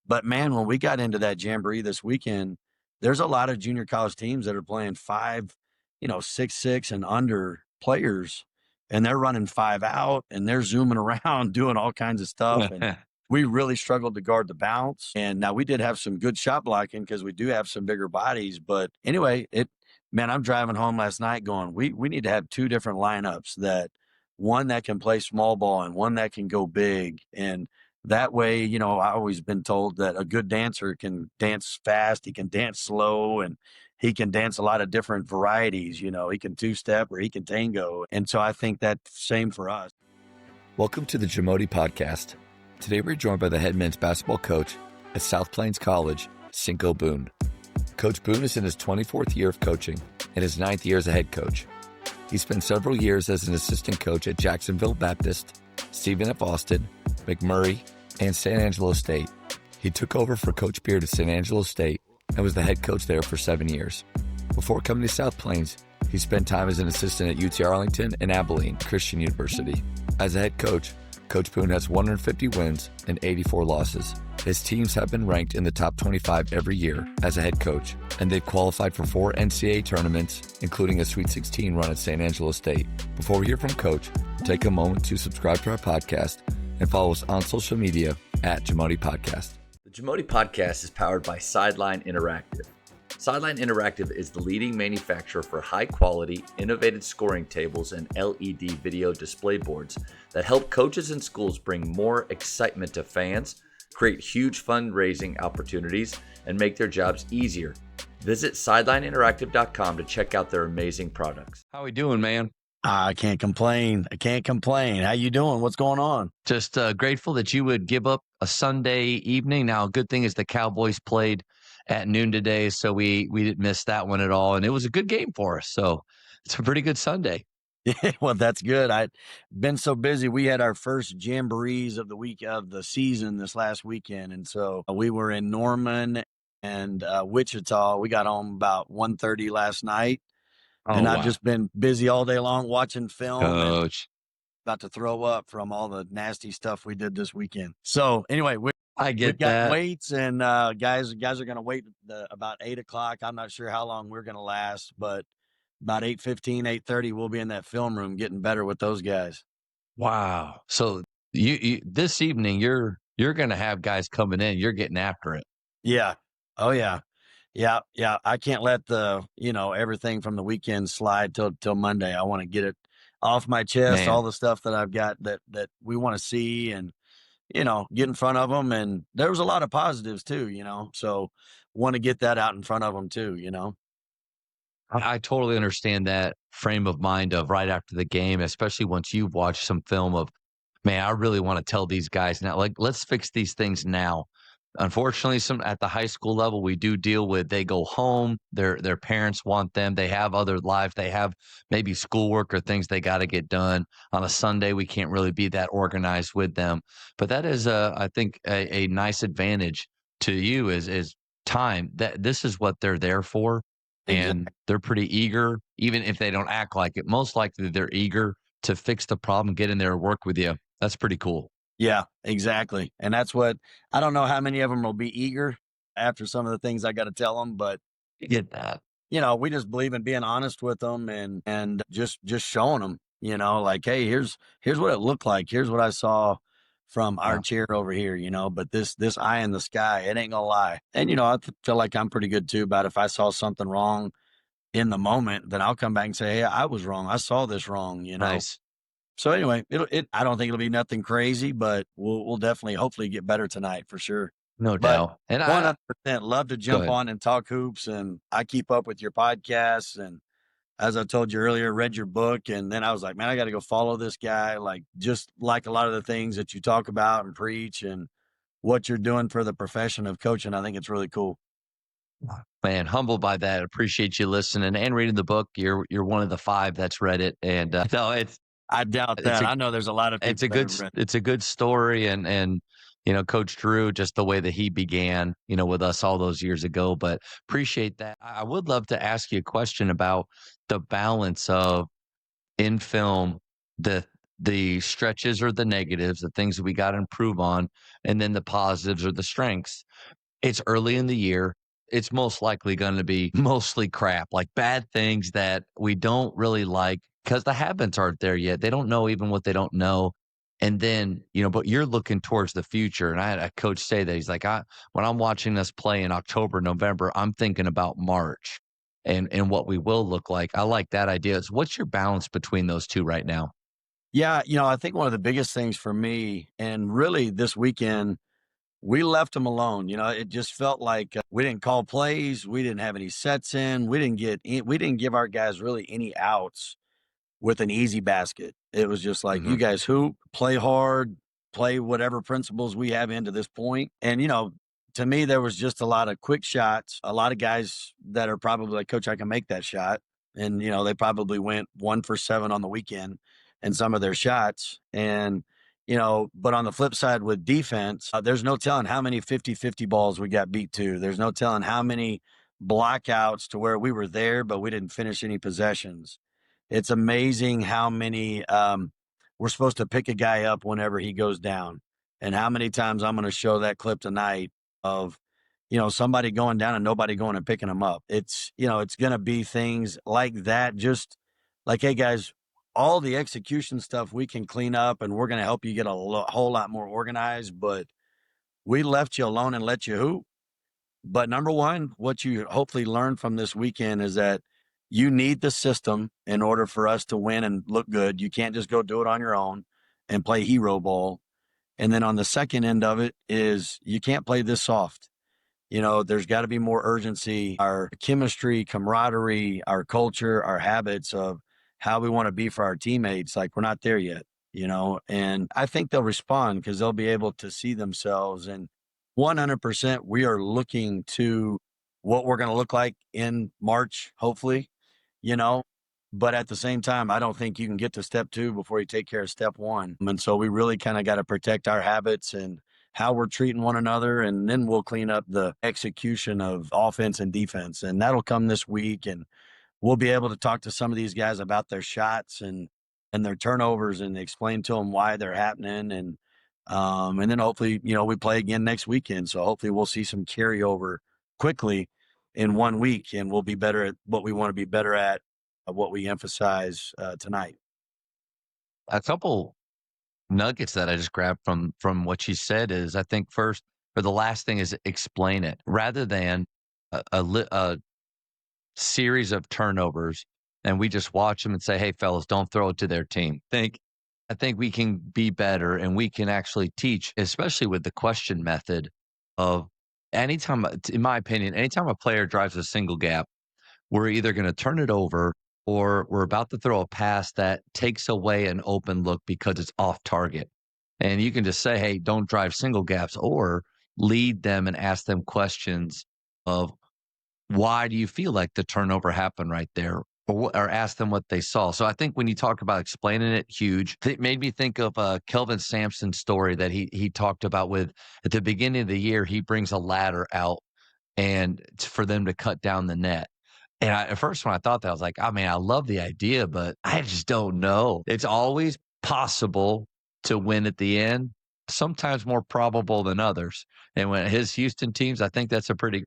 But man, when we got into that jamboree this weekend, there's a lot of junior college teams that are playing 6'6" and under players, and they're running 5 out and they're zooming around doing all kinds of stuff. And we really struggled to guard the bounce. And now we did have some good shot blocking because we do have some bigger bodies. But anyway, man, I'm driving home last night going, we need to have 2 different lineups, that one that can play small ball and one that can go big. And that way, I've always been told that a good dancer can dance fast, he can dance slow, and he can dance a lot of different varieties. He can 2-step or he can tango. And so I think that's same for us. Welcome to the JAMODI podcast. Today we're joined by the head men's basketball coach at South Plains College, Cinco Boone. Coach Boone is in his 24th year of coaching and his 9th year as a head coach. He spent several years as an assistant coach at Jacksonville Baptist, Stephen F. Austin, McMurray, and San Angelo State. He took over for Coach Beard at San Angelo State and was the head coach there for 7 years. Before coming to South Plains, he spent time as an assistant at UT Arlington and Abilene Christian University. As a head coach, Coach Boone has 150 wins and 84 losses. His teams have been ranked in the top 25 every year as a head coach, and they've qualified for 4 NCAA tournaments, including a Sweet 16 run at San Angelo State. Before we hear from Coach, take a moment to subscribe to our podcast and follow us on social media at JAMODI Podcast. The JAMODI Podcast is powered by Sideline Interactive. Sideline Interactive is the leading manufacturer for high-quality, innovative scoring tables and LED video display boards that help coaches and schools bring more excitement to fans, create huge fundraising opportunities, and make their jobs easier. Visit sidelineinteractive.com to check out their amazing products. How we doing, man? I can't complain. How you doing? What's going on? Just grateful that you would give up a Sunday evening. Now, a good thing is the Cowboys played at noon today, so we didn't miss that one at all, and it was a good game for us. So it's a pretty good Sunday. Yeah, well, that's good. I've been so busy. We had our first jamborees of the week of the season this last weekend, and so we were in Norman and Wichita. We got home about 1:30 last night. And I've just been busy all day long watching film. Coach. About to throw up from all the nasty stuff we did this weekend. So anyway, we've got that. weights, and guys are going to wait about 8 o'clock. I'm not sure how long we're going to last, but about 8:15, 8:30, we'll be in that film room getting better with those guys. Wow. So you this evening, you're going to have guys coming in. You're getting after it. Yeah. Oh, yeah. Yeah. I can't let everything from the weekend slide till Monday. I want to get it off my chest, all the stuff that I've got that we want to see and, get in front of them. And there was a lot of positives too, so want to get that out in front of them too, I totally understand that frame of mind of right after the game, especially once you've watched some film of, man, I really want to tell these guys now, like, let's fix these things now. Unfortunately, at the high school level, we do deal with, they go home, their parents want them, they have other lives, they have maybe schoolwork or things they got to get done. On a Sunday, we can't really be that organized with them. But that is, I think, a nice advantage to you is time. That this is what they're there for, and they're pretty eager, even if they don't act like it. Most likely, they're eager to fix the problem, get in there and work with you. That's pretty cool. Yeah, exactly. And that's what, I don't know how many of them will be eager after some of the things I got to tell them, but You get that. we just believe in being honest with them and just showing them, like, hey, here's what it looked like. Here's what I saw from our chair over here, but this eye in the sky, it ain't gonna lie. And, I feel like I'm pretty good too about if I saw something wrong in the moment, then I'll come back and say, hey, I was wrong. I saw this wrong, Nice. So anyway, I don't think it'll be nothing crazy, but we'll definitely, hopefully get better tonight for sure. No doubt. And 100% love to jump on and talk hoops. And I keep up with your podcasts. And as I told you earlier, read your book. And then I was like, man, I got to go follow this guy. Like, just like a lot of the things that you talk about and preach and what you're doing for the profession of coaching. I think it's really cool. Man, humbled by that. Appreciate you listening and reading the book. You're one of the 5 that's read it. And no, I doubt that. I know there's a lot of people. It's a good story, and Coach Drew, just the way that he began, with us all those years ago. But appreciate that. I would love to ask you a question about the balance of in film, the The stretches are the negatives, the things that we got to improve on, and then the positives are the strengths. It's early in the year. It's most likely going to be mostly crap, like bad things that we don't really like because the habits aren't there yet. They don't know even what they don't know. And then, but you're looking towards the future. And I had a coach say that he's like, when I'm watching us play in October, November, I'm thinking about March and what we will look like. I like that idea. So what's your balance between those two right now? Yeah, I think one of the biggest things for me, and really this weekend, we left them alone. It just felt like we didn't call plays, we didn't have any sets in, we didn't give our guys really any outs with an easy basket. It was just like, you Mhm. guys hoop, play hard, play whatever principles we have into this point. And, to me, there was just a lot of quick shots, a lot of guys that are probably like, Coach, I can make that shot. And, they probably went 1 for 7 on the weekend in some of their shots. And, but on the flip side with defense, there's no telling how many 50-50 balls we got beat to. There's no telling how many blockouts to where we were there, but we didn't finish any possessions. It's amazing how many we're supposed to pick a guy up whenever he goes down, and how many times I'm going to show that clip tonight of somebody going down and nobody going and picking him up. It's going to be things like that. Just like, hey guys, all the execution stuff we can clean up, and we're going to help you get a whole lot more organized. But we left you alone and let you hoop. But number one, what you hopefully learned from this weekend is that you need the system in order for us to win and look good. You can't just go do it on your own and play hero ball. And then on the second end of it is you can't play this soft. There's got to be more urgency. Our chemistry, camaraderie, our culture, our habits of how we want to be for our teammates, like we're not there yet, and I think they'll respond because they'll be able to see themselves. And 100%, we are looking to what we're going to look like in March, hopefully, you know, but at the same time, I don't think you can get to step 2 before you take care of step 1. And so we really kind of got to protect our habits and how we're treating one another. And then we'll clean up the execution of offense and defense. And that'll come this week. And we'll be able to talk to some of these guys about their shots and their turnovers and explain to them why they're happening. And then hopefully, we play again next weekend. So hopefully we'll see some carryover quickly in 1 week, and we'll be better at what we want to be better at, what we emphasize tonight. A couple nuggets that I just grabbed from what she said is, I think first, or the last thing is explain it rather than a series of turnovers, and we just watch them and say, "Hey, fellas, don't throw it to their team." I think we can be better, and we can actually teach, especially with the question method of anytime, in my opinion, anytime a player drives a single gap, we're either going to turn it over or we're about to throw a pass that takes away an open look because it's off target. And you can just say, "Hey, don't drive single gaps," or lead them and ask them questions of, why do you feel like the turnover happened right there? Or ask them what they saw. So I think when you talk about explaining it, huge. It made me think of Kelvin Sampson's story that he talked about with, at the beginning of the year, he brings a ladder out and it's for them to cut down the net. And at first, when I thought that, I was like, "Oh man, I love the idea, but I just don't know." It's always possible to win at the end, sometimes more probable than others. And when his Houston teams, I think that's a pretty,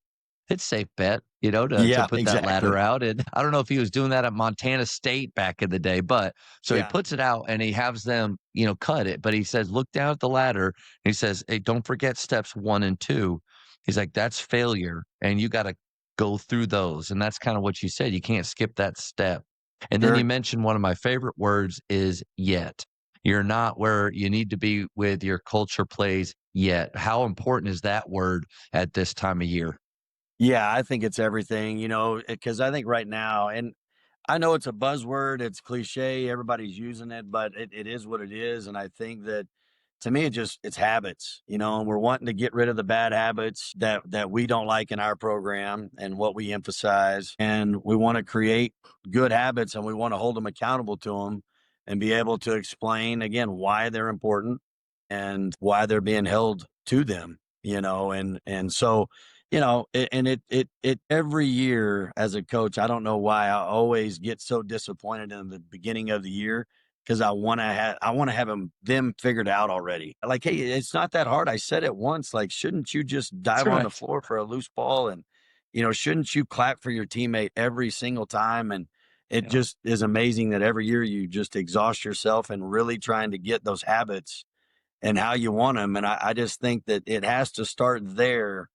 it's safe bet, to Yeah, put that ladder exactly. out. And I don't know if he was doing that at Montana State back in the day, but so he Yeah. puts it out and he has them, cut it. But he says, "Look down at the ladder." And he says, "Hey, don't forget steps 1 and 2." He's like, "That's failure, and you got to go through those." And that's kind of what you said. You can't skip that step. And then you Sure. mentioned one of my favorite words is yet. You're not where you need to be with your culture plays yet. How important is that word at this time of year? Yeah, I think it's everything, because I think right now, and I know it's a buzzword, it's cliche, everybody's using it, but it is what it is. And I think that to me, it's habits, and we're wanting to get rid of the bad habits that we don't like in our program and what we emphasize. And we want to create good habits, and we want to hold them accountable to them and be able to explain again why they're important and why they're being held to them, and so and it every year as a coach, I don't know why I always get so disappointed in the beginning of the year because I want to have them figured out already. Like, hey, it's not that hard. I said it once. Like, shouldn't you just That's dive on the right. floor for a loose ball, and shouldn't you clap for your teammate every single time? And it Yeah. just is amazing that every year you just exhaust yourself and really trying to get those habits and how you want them. And I just think that it has to start there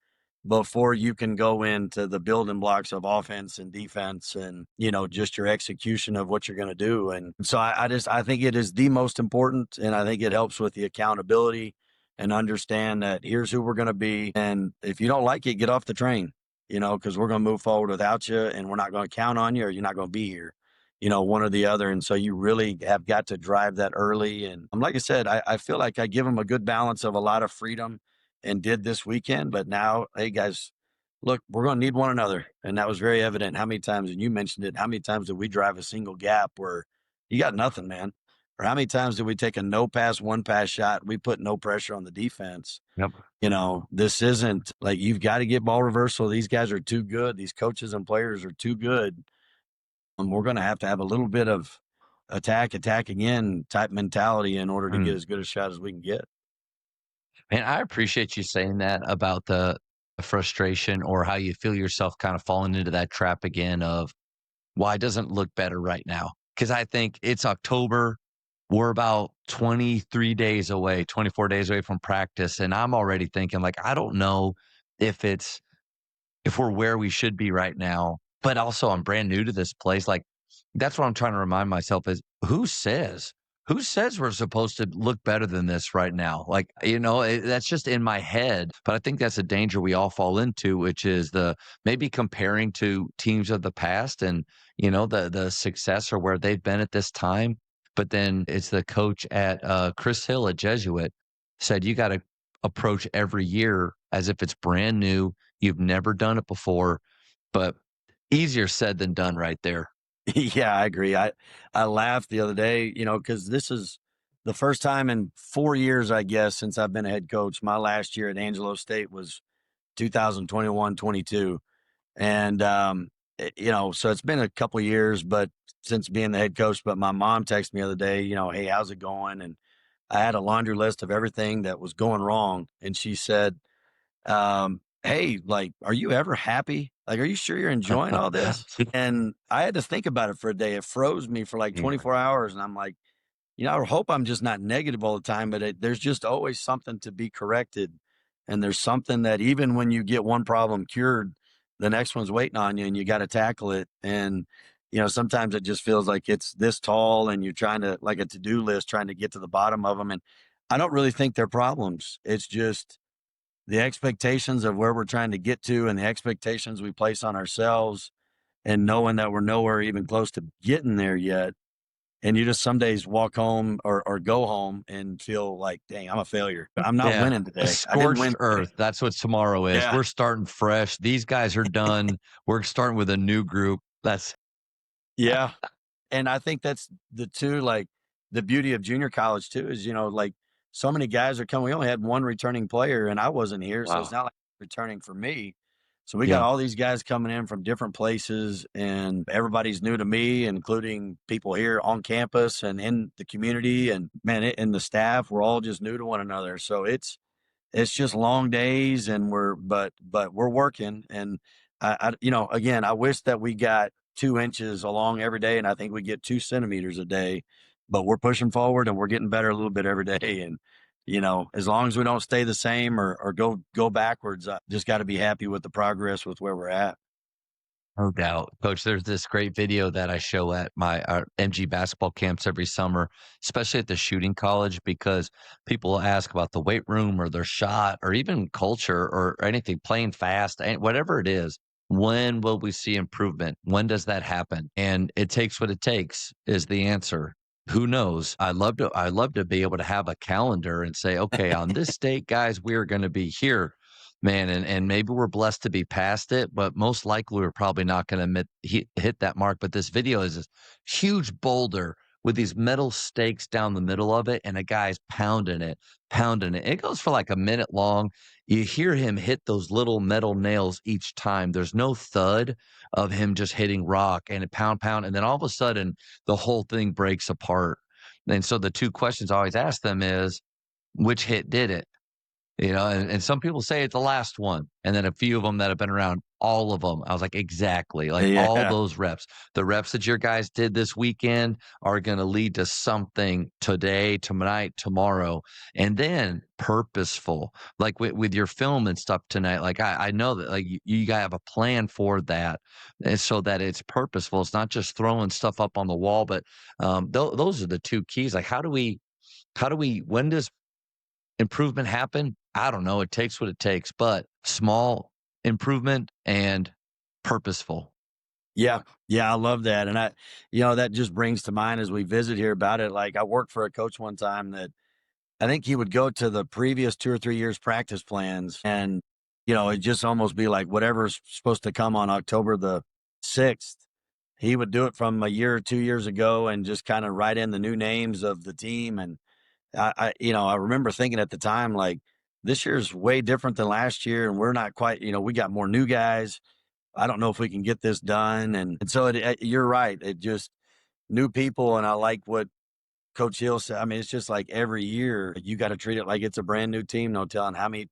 before you can go into the building blocks of offense and defense and, just your execution of what you're going to do. And so I think it is the most important. And I think it helps with the accountability and understand that here's who we're going to be. And if you don't like it, get off the train, because we're going to move forward without you and we're not going to count on you or you're not going to be here, one or the other. And so you really have got to drive that early. And like I said, I feel like I give them a good balance of a lot of freedom and did this weekend. But now, hey, guys, look, we're going to need one another. And that was very evident how many times, and you mentioned it, how many times did we drive a single gap where you got nothing, man? Or how many times did we take a no pass, one pass shot? We put no pressure on the defense. Yep. This isn't like you've got to get ball reversal. These guys are too good. These coaches and players are too good. And we're going to have a little bit of attack again type mentality in order to get as good a shot as we can get. And I appreciate you saying that about the frustration or how you feel yourself kind of falling into that trap again of why doesn't it look better right now? Because I think it's October. We're about 23 days away, 24 days away from practice. And I'm already thinking, like, I don't know if we're where we should be right now. But also I'm brand new to this place. Like, that's what I'm trying to remind myself is who says we're supposed to look better than this right now? Like, that's just in my head. But I think that's a danger we all fall into, which is the maybe comparing to teams of the past and, the success or where they've been at this time. But then it's the coach at Chris Hill at Jesuit said, you got to approach every year as if it's brand new. You've never done it before, but easier said than done right there. Yeah, I agree. I laughed the other day, because this is the first time in 4 years, I guess, since I've been a head coach. My last year at Angelo State was 2021-22. And, so it's been a couple of years, but since being the head coach, but my mom texted me the other day, hey, how's it going? And I had a laundry list of everything that was going wrong. And she said, hey, like, are you ever happy? Like, are you sure you're enjoying all this? And I had to think about it for a day. It froze me for like Yeah. 24 hours. And I'm like, I hope I'm just not negative all the time, but there's just always something to be corrected. And there's something that even when you get one problem cured, the next one's waiting on you and you got to tackle it. And, sometimes it just feels like it's this tall and you're trying to, like a to-do list, trying to get to the bottom of them. And I don't really think they're problems. It's just the expectations of where we're trying to get to and the expectations we place on ourselves and knowing that we're nowhere even close to getting there yet. And you just some days walk home or go home and feel like, dang, I'm a failure. I'm not Yeah. winning A today. I didn't scorched win today. earth. That's what tomorrow is. Yeah. We're starting fresh. These guys are done. We're starting with a new group. That's Yeah. And I think that's like the beauty of junior college too, is, like so many guys are coming. We only had one returning player and I wasn't here. So it's wow. not like returning for me. So we got Yeah. all these guys coming in from different places and everybody's new to me, including people here on campus and in the community and and the staff. We're all just new to one another. So it's just long days and but we're working. And again, I wish that we got 2 inches along every day. And I think we get 2 centimeters a day, but we're pushing forward and we're getting better a little bit every day. And, as long as we don't stay the same or go backwards, I just got to be happy with the progress with where we're at. No doubt. Coach, there's this great video that I show at my MG basketball camps every summer, especially at the shooting college, because people ask about the weight room or their shot or even culture or anything, playing fast, whatever it is. When will we see improvement? When does that happen? And it takes what it takes is the answer. Who knows? I love to be able to have a calendar and say, okay, on this date, guys, we are going to be here. Man, and maybe we're blessed to be past it, but most likely we're probably not going to hit that mark. But this video is this huge boulder with these metal stakes down the middle of it, and a guy's pounding it, pounding it. It goes for like a minute long. You hear him hit those little metal nails each time. There's no thud of him just hitting rock and pound, pound, and then all of a sudden the whole thing breaks apart. And so the two questions I always ask them is, which hit did it? And some people say it's the last one. And then a few of them that have been around, all of them. I was like, exactly. Like all Yeah. those reps. The reps that your guys did this weekend are going to lead to something today, tonight, tomorrow. And then purposeful, like with your film and stuff tonight. Like I know that like you got to have a plan for that, and so that it's purposeful. It's not just throwing stuff up on the wall, but those are the two keys. Like when does improvement happen? I don't know. It takes what it takes, but small improvement and purposeful. Yeah. Yeah. I love that. And that just brings to mind as we visit here about it. Like I worked for a coach one time that I think he would go to the previous 2 or 3 years practice plans and, it'd just almost be like whatever's supposed to come on October the 6th, he would do it from a year or 2 years ago and just kind of write in the new names of the team. And I remember thinking at the time, like, this year's way different than last year, and we're not quite, we got more new guys. I don't know if we can get this done, and so you're right. It just new people, and I like what Coach Hill said. I mean, it's just like every year you got to treat it like it's a brand new team. No telling how many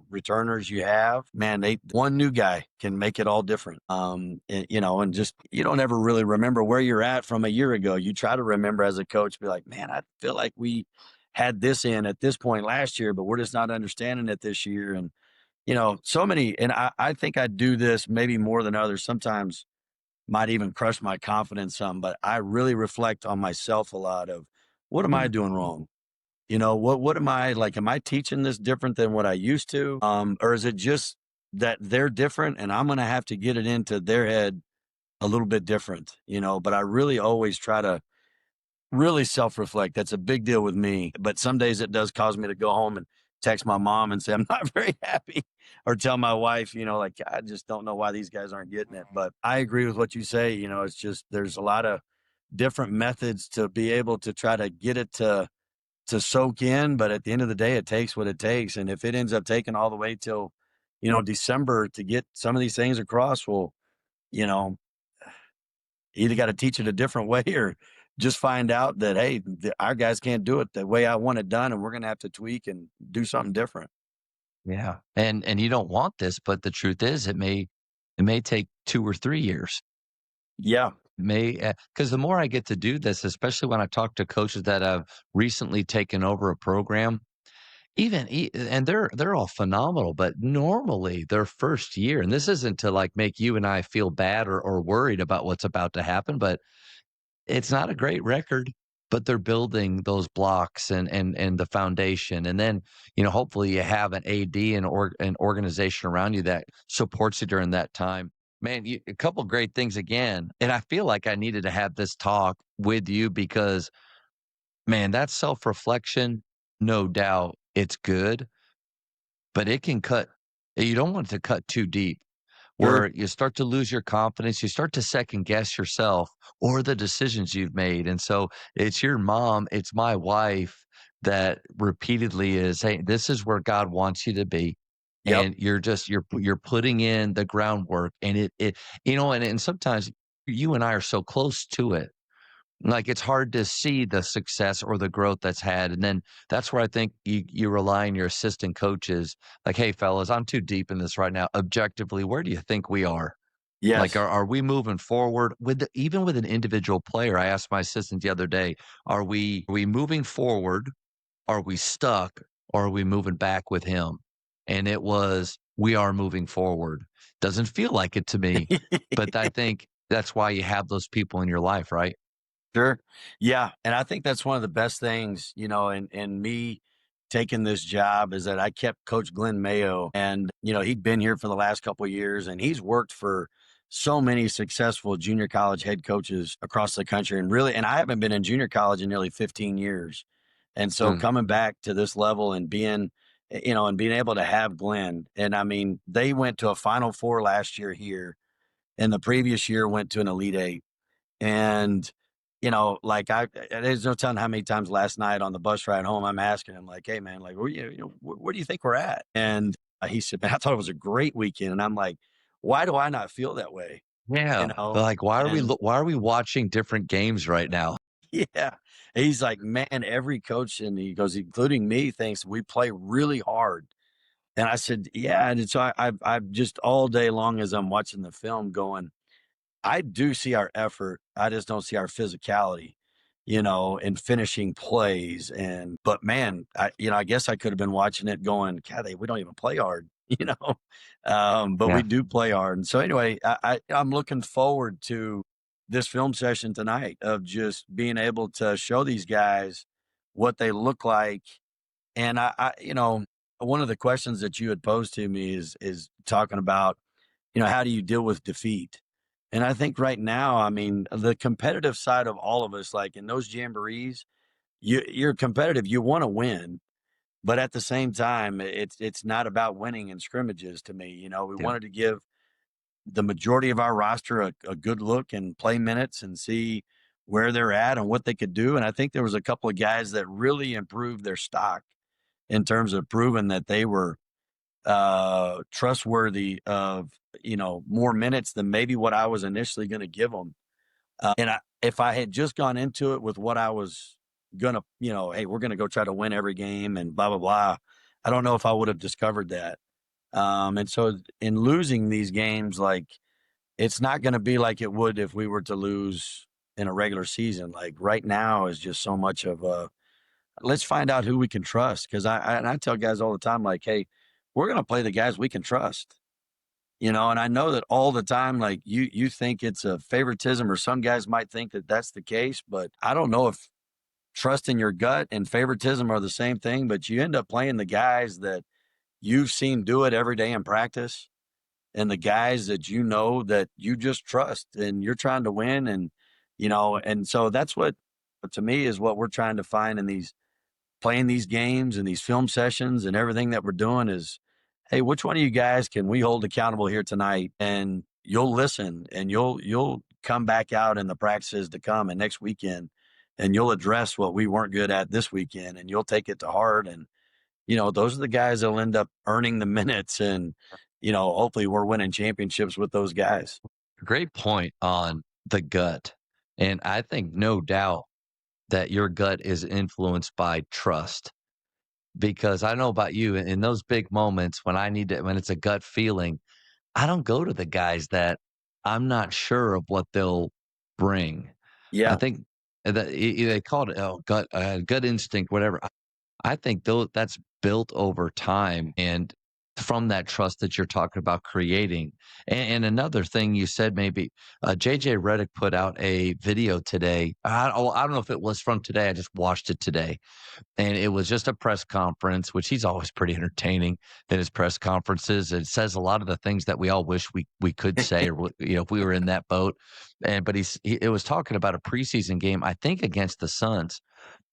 returners you have. Man, one new guy can make it all different. And just you don't ever really remember where you're at from a year ago. You try to remember as a coach, be like, man, I feel like we had this in at this point last year, but we're just not understanding it this year. And so many. And I think I do this maybe more than others. Sometimes might even crush my confidence some, but I really reflect on myself a lot of what am I doing wrong? What am I like? Am I teaching this different than what I used to? Or is it just that they're different and I'm going to have to get it into their head a little bit different, but I really always try to really self-reflect. That's a big deal with me, but some days it does cause me to go home and text my mom and say, I'm not very happy, or tell my wife, like, I just don't know why these guys aren't getting it. But I agree with what you say. It's just, there's a lot of different methods to be able to try to get it to soak in. But at the end of the day, it takes what it takes. And if it ends up taking all the way till, December to get some of these things across, well, you know, either got to teach it a different way or just find out that, hey, our guys can't do it the way I want it done. And we're going to have to tweak and do something different. Yeah. And you don't want this, but the truth is it may take 2 or 3 years. Yeah. Because the more I get to do this, especially when I talk to coaches that have recently taken over a program, and they're all phenomenal, but normally their first year, and this isn't to like make you and I feel bad or worried about what's about to happen, but it's not a great record, but they're building those blocks and the foundation. And then, hopefully you have an AD and an organization around you that supports you during that time. Man, a couple great things again. And I feel like I needed to have this talk with you because, man, that self-reflection, no doubt it's good, but it can you don't want it to cut too deep Sure. where you start to lose your confidence, you start to second guess yourself or the decisions you've made. And so it's your mom, it's my wife that repeatedly is, hey, this is where God wants you to be. Yep. And you're putting in the groundwork and and sometimes you and I are so close to it. Like it's hard to see the success or the growth that's had. And then that's where I think you rely on your assistant coaches. Like, hey, fellas, I'm too deep in this right now. Objectively, where do you think we are? Like, Yes. are we moving forward even with an individual player? I asked my assistant the other day, are we moving forward? Are we stuck? Or are we moving back with him? And it was, we are moving forward. Doesn't feel like it to me, but I think that's why you have those people in your life, right? Sure. Yeah. And I think that's one of the best things, in me taking this job is that I kept Coach Glenn Mayo and, he'd been here for the last couple of years and he's worked for so many successful junior college head coaches across the country. And I haven't been in junior college in nearly 15 years. And so Mm. coming back to this level and being able to have Glenn, and I mean, they went to a Final Four last year here and the previous year went to an Elite Eight. And, like there's no telling how many times last night on the bus ride home, I'm asking him like, hey man, like, where do you think we're at? And he said, man, I thought it was a great weekend. And I'm like, why do I not feel that way? Yeah. But like, And why are we watching different games right now? yeah. He's like, man, every coach, and he goes, including me, thinks we play really hard. And I said, yeah. And so I've just all day long as I'm watching the film going, I do see our effort. I just don't see our physicality, and finishing plays. But man, I guess I could have been watching it going, God, we don't even play hard, but Yeah. we do play hard. And so anyway, I'm looking forward to this film session tonight of just being able to show these guys what they look like. And one of the questions that you had posed to me is talking about, how do you deal with defeat? And I think right now, I mean, the competitive side of all of us, like in those jamborees, you're competitive, you want to win, but at the same time, it's not about winning in scrimmages to me. We Yeah. wanted to give the majority of our roster a good look and play minutes and see where they're at and what they could do. And I think there was a couple of guys that really improved their stock in terms of proving that they were trustworthy of, more minutes than maybe what I was initially going to give them. If I had just gone into it with what I was going to, hey, we're going to go try to win every game and blah, blah, blah. I don't know if I would have discovered that. And so in losing these games, like it's not going to be like it would if we were to lose in a regular season. Like right now is just so much of let's find out who we can trust. Cause and I tell guys all the time, like, hey, we're going to play the guys we can trust, and I know that all the time, like you think it's a favoritism or some guys might think that that's the case, but I don't know if trust in your gut and favoritism are the same thing, but you end up playing the guys that you've seen do it every day in practice and the guys that that you just trust and you're trying to win. And so that's what to me is what we're trying to find in these playing these games and these film sessions and everything that we're doing is, hey, which one of you guys can we hold accountable here tonight? And you'll listen and you'll come back out in the practices to come and next weekend and you'll address what we weren't good at this weekend and you'll take it to heart. And, those are the guys that'll end up earning the minutes and, hopefully we're winning championships with those guys. Great point on the gut. And I think no doubt that your gut is influenced by trust because I know about you in those big moments when when it's a gut feeling, I don't go to the guys that I'm not sure of what they'll bring. I Yeah. think that they call it gut instinct, whatever. I think though that's built over time and from that trust that you're talking about creating. And another thing you said maybe JJ Redick put out a video today. I don't know if it was from today. I just watched it today, and it was just a press conference, which he's always pretty entertaining than his press conferences. It says a lot of the things that we all wish we could say, or if we were in that boat. But it was talking about a preseason game, I think against the Suns,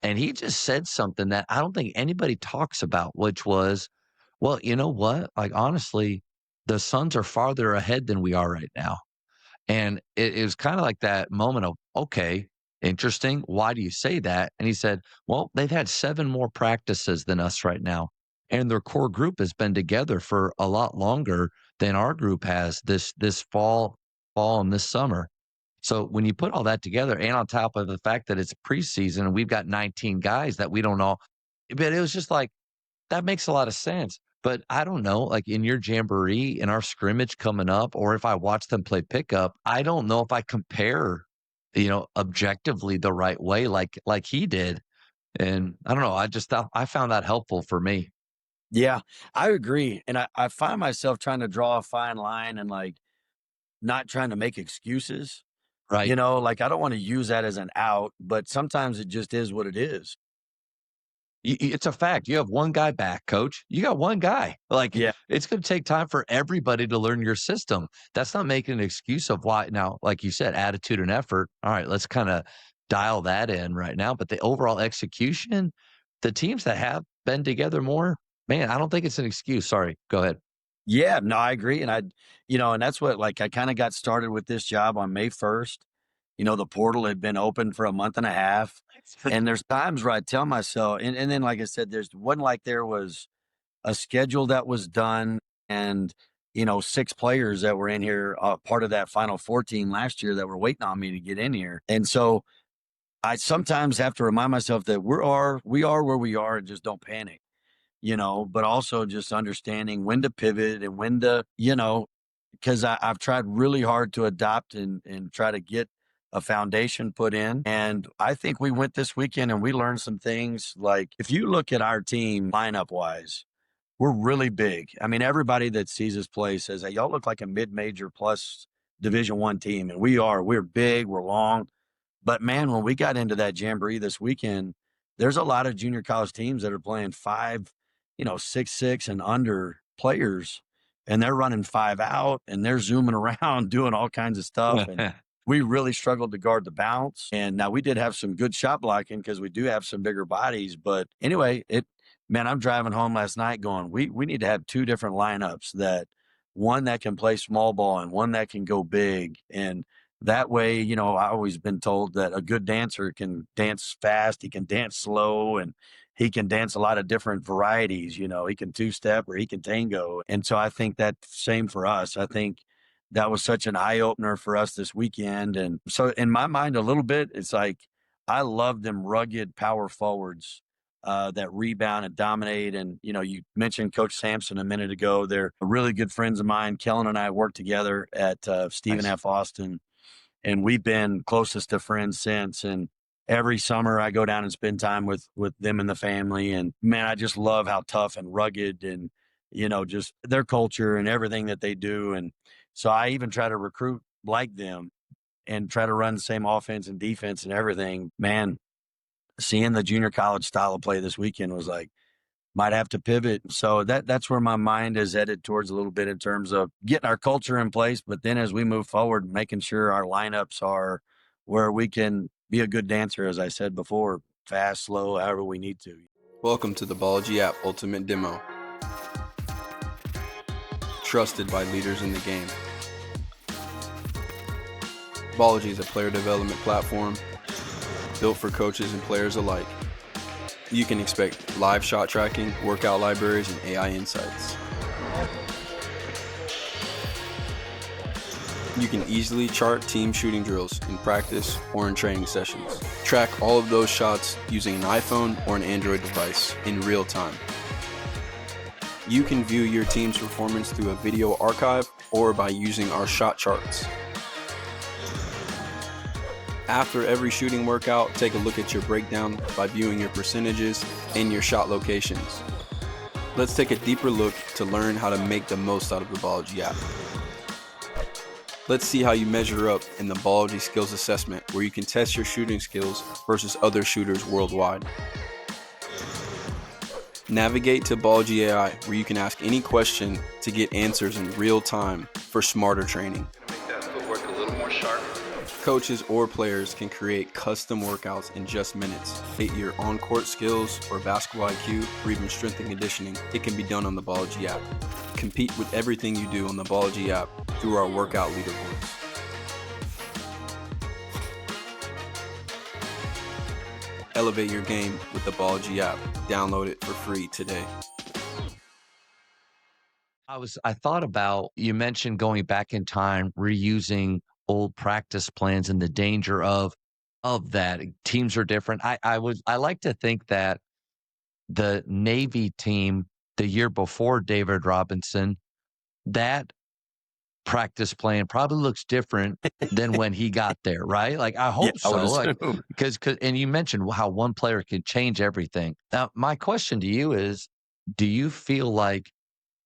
and he just said something that I don't think anybody talks about, which was, well, you know what? Like honestly, the Suns are farther ahead than we are right now. And it was kind of like that moment of, okay, interesting. Why do you say that? And he said, well, they've had 7 more practices than us right now. And their core group has been together for a lot longer than our group has this fall and this summer. So when you put all that together and on top of the fact that it's preseason and we've got 19 guys that we don't know, but it was just like, that makes a lot of sense. But I don't know, like in your jamboree, in our scrimmage coming up, or if I watch them play pickup, I don't know if I compare, objectively the right way like he did. And I don't know, I just thought I found that helpful for me. Yeah, I agree. And I find myself trying to draw a fine line and like not trying to make excuses, Right. like I don't want to use that as an out, but sometimes it just is what it is. It's a fact. You have one guy back, coach. You got one guy. Like, Yeah. it's going to take time for everybody to learn your system. That's not making an excuse of why. Now, like you said, attitude and effort. All right, let's kind of dial that in right now. But the overall execution, the teams that have been together more, man, I don't think it's an excuse. Sorry. Go ahead. Yeah, no, I agree. And and that's what, like, I kind of got started with this job on May 1st. The portal had been open for a month and a half. And there's times where I tell myself, and then, like I said, there's one like there was a schedule that was done and, 6 players that were in here, part of that Final 14 last year that were waiting on me to get in here. And so I sometimes have to remind myself that we are where we are and just don't panic, but also just understanding when to pivot and when to, because I've tried really hard to adopt and try to get a foundation put in. And I think we went this weekend and we learned some things. Like if you look at our team lineup wise, we're really big. I mean, everybody that sees us play says, "Hey, y'all look like a mid-major plus Division I team." And we are. We're big, we're long. But man, when we got into that jamboree this weekend, there's a lot of junior college teams that are playing 6'6" and under players, and they're running 5 out and they're zooming around doing all kinds of stuff. And we really struggled to guard the bounce. And now we did have some good shot blocking because we do have some bigger bodies. But anyway, man, I'm driving home last night going, we need to have two different lineups, that one that can play small ball and one that can go big. And that way, I always been told that a good dancer can dance fast, he can dance slow, and he can dance a lot of different varieties. He can two-step or he can tango. And so I think that same for us. I think that was such an eye-opener for us this weekend. And so in my mind, a little bit, it's like I love them rugged power forwards that rebound and dominate. And, you mentioned Coach Sampson a minute ago. They're really good friends of mine. Kellen and I worked together at Stephen Nice. F. Austin, and we've been closest to friends since. And every summer I go down and spend time with them and the family. And man, I just love how tough and rugged and, just their culture and everything that they do. And so I even try to recruit like them and try to run the same offense and defense and everything. Man, seeing the junior college style of play this weekend was like, might have to pivot. So that's where my mind is headed towards a little bit in terms of getting our culture in place. But then as we move forward, making sure our lineups are where we can be a good dancer, as I said before, fast, slow, however we need to. Welcome to the Ballgy app Ultimate Demo. Trusted by leaders in the game. Ballgy is a player development platform built for coaches and players alike. You can expect live shot tracking, workout libraries, and AI insights. You can easily chart team shooting drills in practice or in training sessions. Track all of those shots using an iPhone or an Android device in real time. You can view your team's performance through a video archive or by using our shot charts. After every shooting workout, take a look at your breakdown by viewing your percentages and your shot locations. Let's take a deeper look to learn how to make the most out of the Ballgy app. Let's see how you measure up in the Ballgy Skills Assessment, where you can test your shooting skills versus other shooters worldwide. Navigate to Ballgy AI, where you can ask any question to get answers in real time for smarter training. Make that footwork a little more sharp. Coaches or players can create custom workouts in just minutes. Fit your on-court skills or basketball IQ or even strength and conditioning. It can be done on the Ballgy app. Compete with everything you do on the Ballgy app through our workout leaderboards. Elevate your game with the Ballgy app. Download it for free today. I thought about, you mentioned going back in time, reusing old practice plans and the danger of that. Teams are different. I like to think that the Navy team the year before David Robinson, that practice plan probably looks different than when he got there, right? Like I hope I would so. Like, assume. because and you mentioned how one player can change everything. Now, my question to you is, do you feel like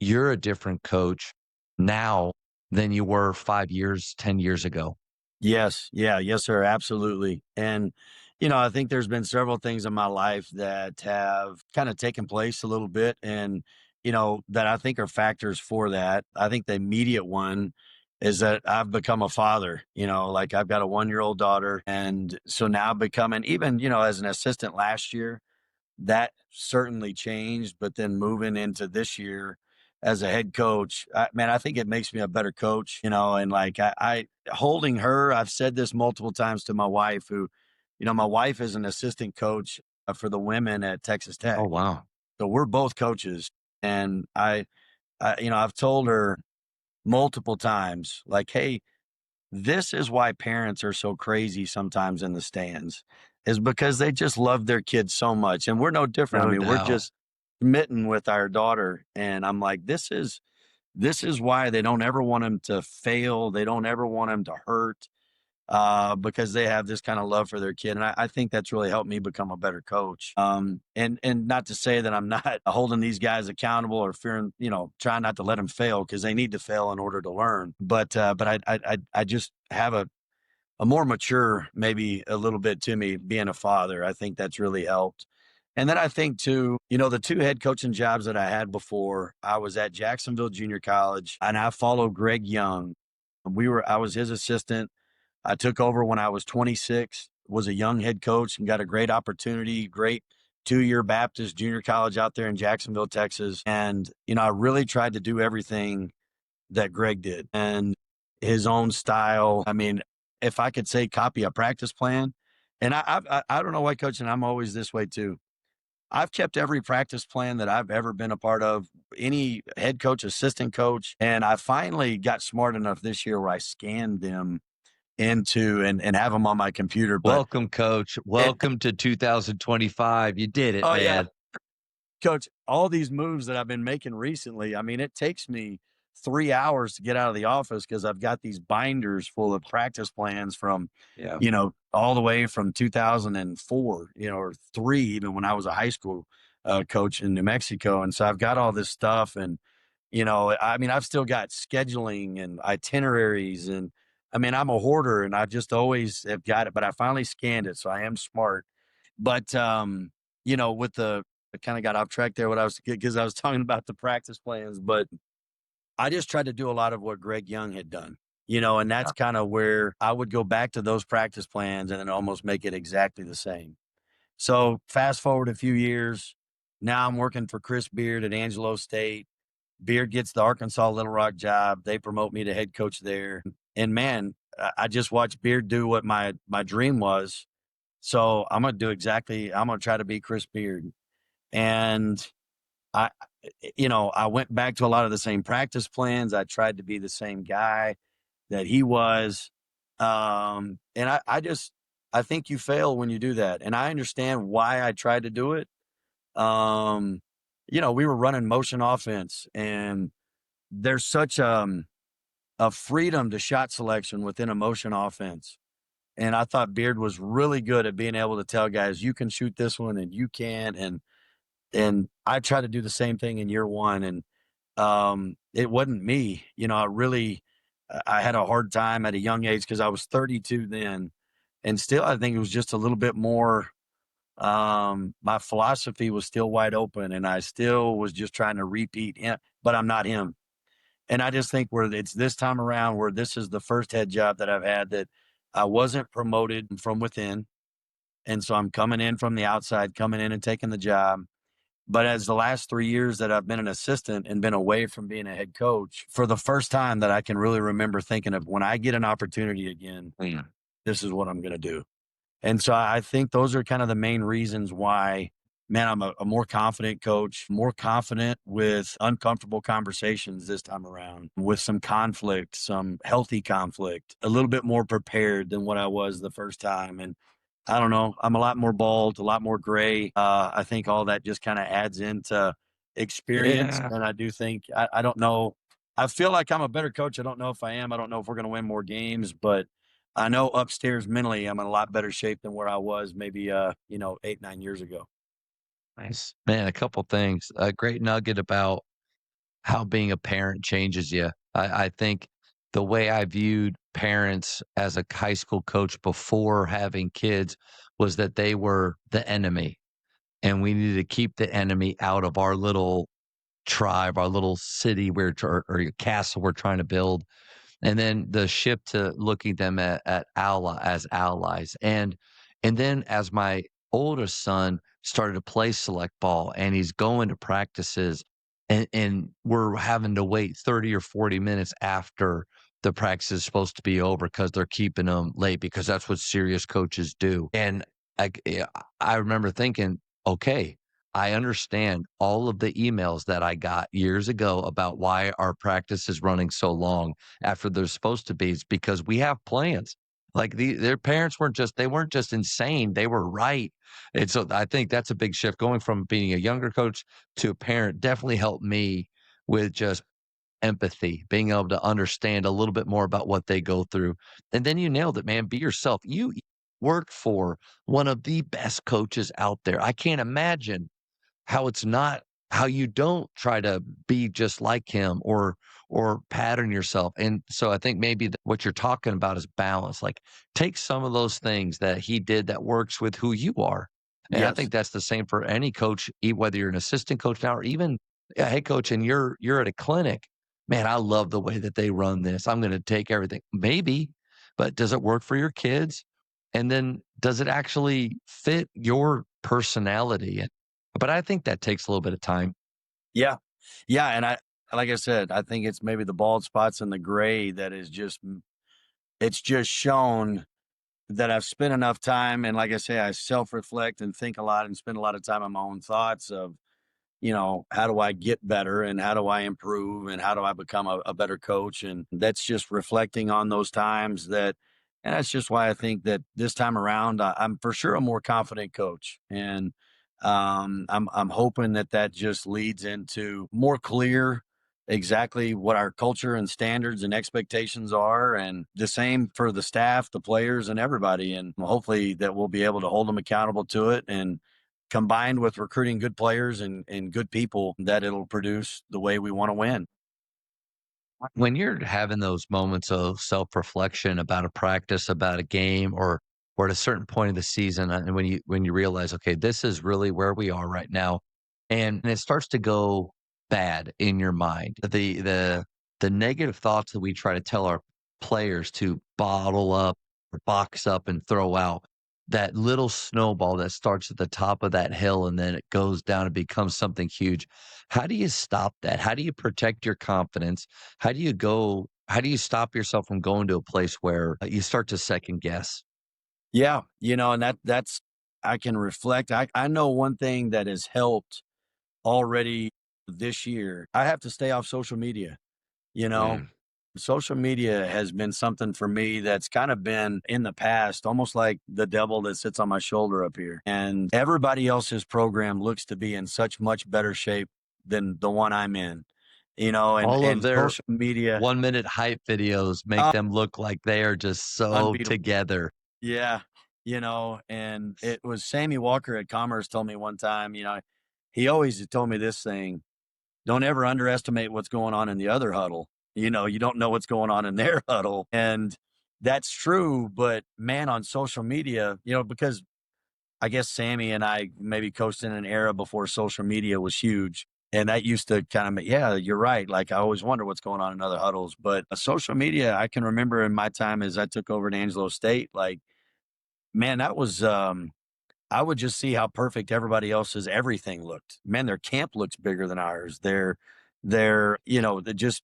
you're a different coach now than you were 5 years, 10 years ago? Yes. Yeah. Yes, sir. Absolutely. And, I think there's been several things in my life that have kind of taken place a little bit and, that I think are factors for that. I think the immediate one is that I've become a father, like I've got a 1-year-old daughter. And so now becoming even, as an assistant last year, that certainly changed. But then moving into this year as a head coach, I think it makes me a better coach, and like I holding her, I've said this multiple times to my wife who, my wife is an assistant coach for the women at Texas Tech. Oh, wow. So we're both coaches. And I've told her multiple times, like, hey, this is why parents are so crazy sometimes in the stands. is because they just love their kids so much. And we're no different. I No mean, we're doubt. just smitten with our daughter. And I'm like, this is why they don't ever want them to fail. They don't ever want them to hurt, because they have this kind of love for their kid. And I think that's really helped me become a better coach. And not to say that I'm not holding these guys accountable or fearing, trying not to let them fail, because they need to fail in order to learn. But I just have a more mature, maybe a little bit to me being a father. I think that's really helped. And then I think too, the two head coaching jobs that I had before, I was at Jacksonville Junior College and I followed Greg Young. I was his assistant. I took over when I was 26, was a young head coach and got a great opportunity, great 2-year Baptist junior college out there in Jacksonville, Texas. And, I really tried to do everything that Greg did and his own style. I mean, if I could say copy a practice plan, and I don't know why, coach, and I'm always this way too. I've kept every practice plan that I've ever been a part of, any head coach, assistant coach. And I finally got smart enough this year where I scanned them into and have them on my computer. But Welcome, Coach. Welcome to 2025. You did it, oh man. yeah, coach, all these moves that I've been making recently, I mean, it takes me 3 hours to get out of the office because I've got these binders full of practice plans from, Yeah. all the way from 2004, or 3, even when I was a high school coach in New Mexico. And so I've got all this stuff. And, I mean, I've still got scheduling and itineraries. And I mean, I'm a hoarder and I just always have got it, but I finally scanned it. So I am smart. But, I kind of got off track there because I was talking about the practice plans, but I just tried to do a lot of what Greg Young had done, and that's kind of where I would go back to those practice plans and then almost make it exactly the same. So fast forward a few years, now I'm working for Chris Beard at Angelo State. Beard gets the Arkansas Little Rock job. They promote me to head coach there. And man, I just watched Beard do what my dream was. So I'm going to try to be Chris Beard. And I, I went back to a lot of the same practice plans. I tried to be the same guy that he was. And I think you fail when you do that. And I understand why I tried to do it. We were running motion offense and there's such a freedom to shot selection within a motion offense. And I thought Beard was really good at being able to tell guys, you can shoot this one and you can. And I tried to do the same thing in year one. And it wasn't me. I had a hard time at a young age because I was 32 then. And still, I think it was just a little bit more. My philosophy was still wide open and I still was just trying to repeat him, but I'm not him. And I just think where it's this time around where this is the first head job that I've had that I wasn't promoted from within. And so I'm coming in from the outside, coming in and taking the job. But as the last 3 years that I've been an assistant and been away from being a head coach, for the first time that I can really remember thinking of when I get an opportunity again, this is what I'm going to do. And so I think those are kind of the main reasons why, man, I'm a more confident coach, more confident with uncomfortable conversations this time around, with some conflict, some healthy conflict, a little bit more prepared than what I was the first time. And I don't know, I'm a lot more bald, a lot more gray. I think all that just kind of adds into experience. Yeah. And I do think, I don't know, I feel like I'm a better coach. I don't know if I am. I don't know if we're going to win more games, but I know upstairs mentally, I'm in a lot better shape than where I was maybe, 8-9 years ago. Nice. Man, a couple things. A great nugget about how being a parent changes you. I think the way I viewed parents as a high school coach before having kids was that they were the enemy and we needed to keep the enemy out of our little tribe, our little city or your castle we're trying to build. And then the shift to looking them as allies. And then as my oldest son started to play select ball and he's going to practices and we're having to wait 30 or 40 minutes after the practice is supposed to be over because they're keeping them late because that's what serious coaches do. And I remember thinking, okay, I understand all of the emails that I got years ago about why our practice is running so long after they're supposed to be. It's because we have plans. Like their parents weren't just insane, they were right. And so I think that's a big shift going from being a younger coach to a parent definitely helped me with just empathy, being able to understand a little bit more about what they go through. And then you nailed it, man. Be yourself. You work for one of the best coaches out there. I can't imagine how it's not how you don't try to be just like him or pattern yourself. And so I think maybe what you're talking about is balance. Like take some of those things that he did that works with who you are. And I Yes. think that's the same for any coach, whether you're an assistant coach now or even a head coach and you're at a clinic. Man, I love the way that they run this. I'm going to take everything. Maybe, but does it work for your kids? And then does it actually fit your personality? But I think that takes a little bit of time. Yeah. Yeah. And like I said, I think it's maybe the bald spots and the gray that is it's just shown that I've spent enough time. And like I say, I self reflect and think a lot and spend a lot of time on my own thoughts of, how do I get better and how do I improve and how do I become a better coach? And that's just reflecting on those times and that's just why I think that this time around, I'm for sure a more confident coach. And I'm hoping that just leads into more clear exactly what our culture and standards and expectations are. And the same for the staff, the players and everybody. And hopefully that we'll be able to hold them accountable to it. And combined with recruiting good players and good people, that it'll produce the way we want to win. When you're having those moments of self-reflection about a practice, about a game, or at a certain point of the season, and when you realize, okay, this is really where we are right now, and it starts to go bad in your mind, the negative thoughts that we try to tell our players to bottle up or box up and throw out, that little snowball that starts at the top of that hill and then it goes down and becomes something huge. How do you stop that? How do you protect your confidence? How do you stop yourself from going to a place where you start to second guess? Yeah, and that's I can reflect. I know one thing that has helped already this year. I have to stay off social media. You know, Mm. social media has been something for me that's kind of been in the past, almost like the devil that sits on my shoulder up here. And everybody else's program looks to be in such much better shape than the one I'm in. And All of their social media, 1 minute hype videos make uh, them look like they are just so unbeatable. together. Yeah, and it was Sammy Walker at Commerce told me one time, he always told me this thing, don't ever underestimate what's going on in the other huddle. You don't know what's going on in their huddle. And that's true. But man, on social media, because I guess Sammy and I maybe coached in an era before social media was huge. And that used to kind of, yeah, you're right. Like I always wonder what's going on in other huddles. But social media, I can remember in my time as I took over at Angelo State, like, man, that was I would just see how perfect everybody else's everything looked. Man, their camp looks bigger than ours. Just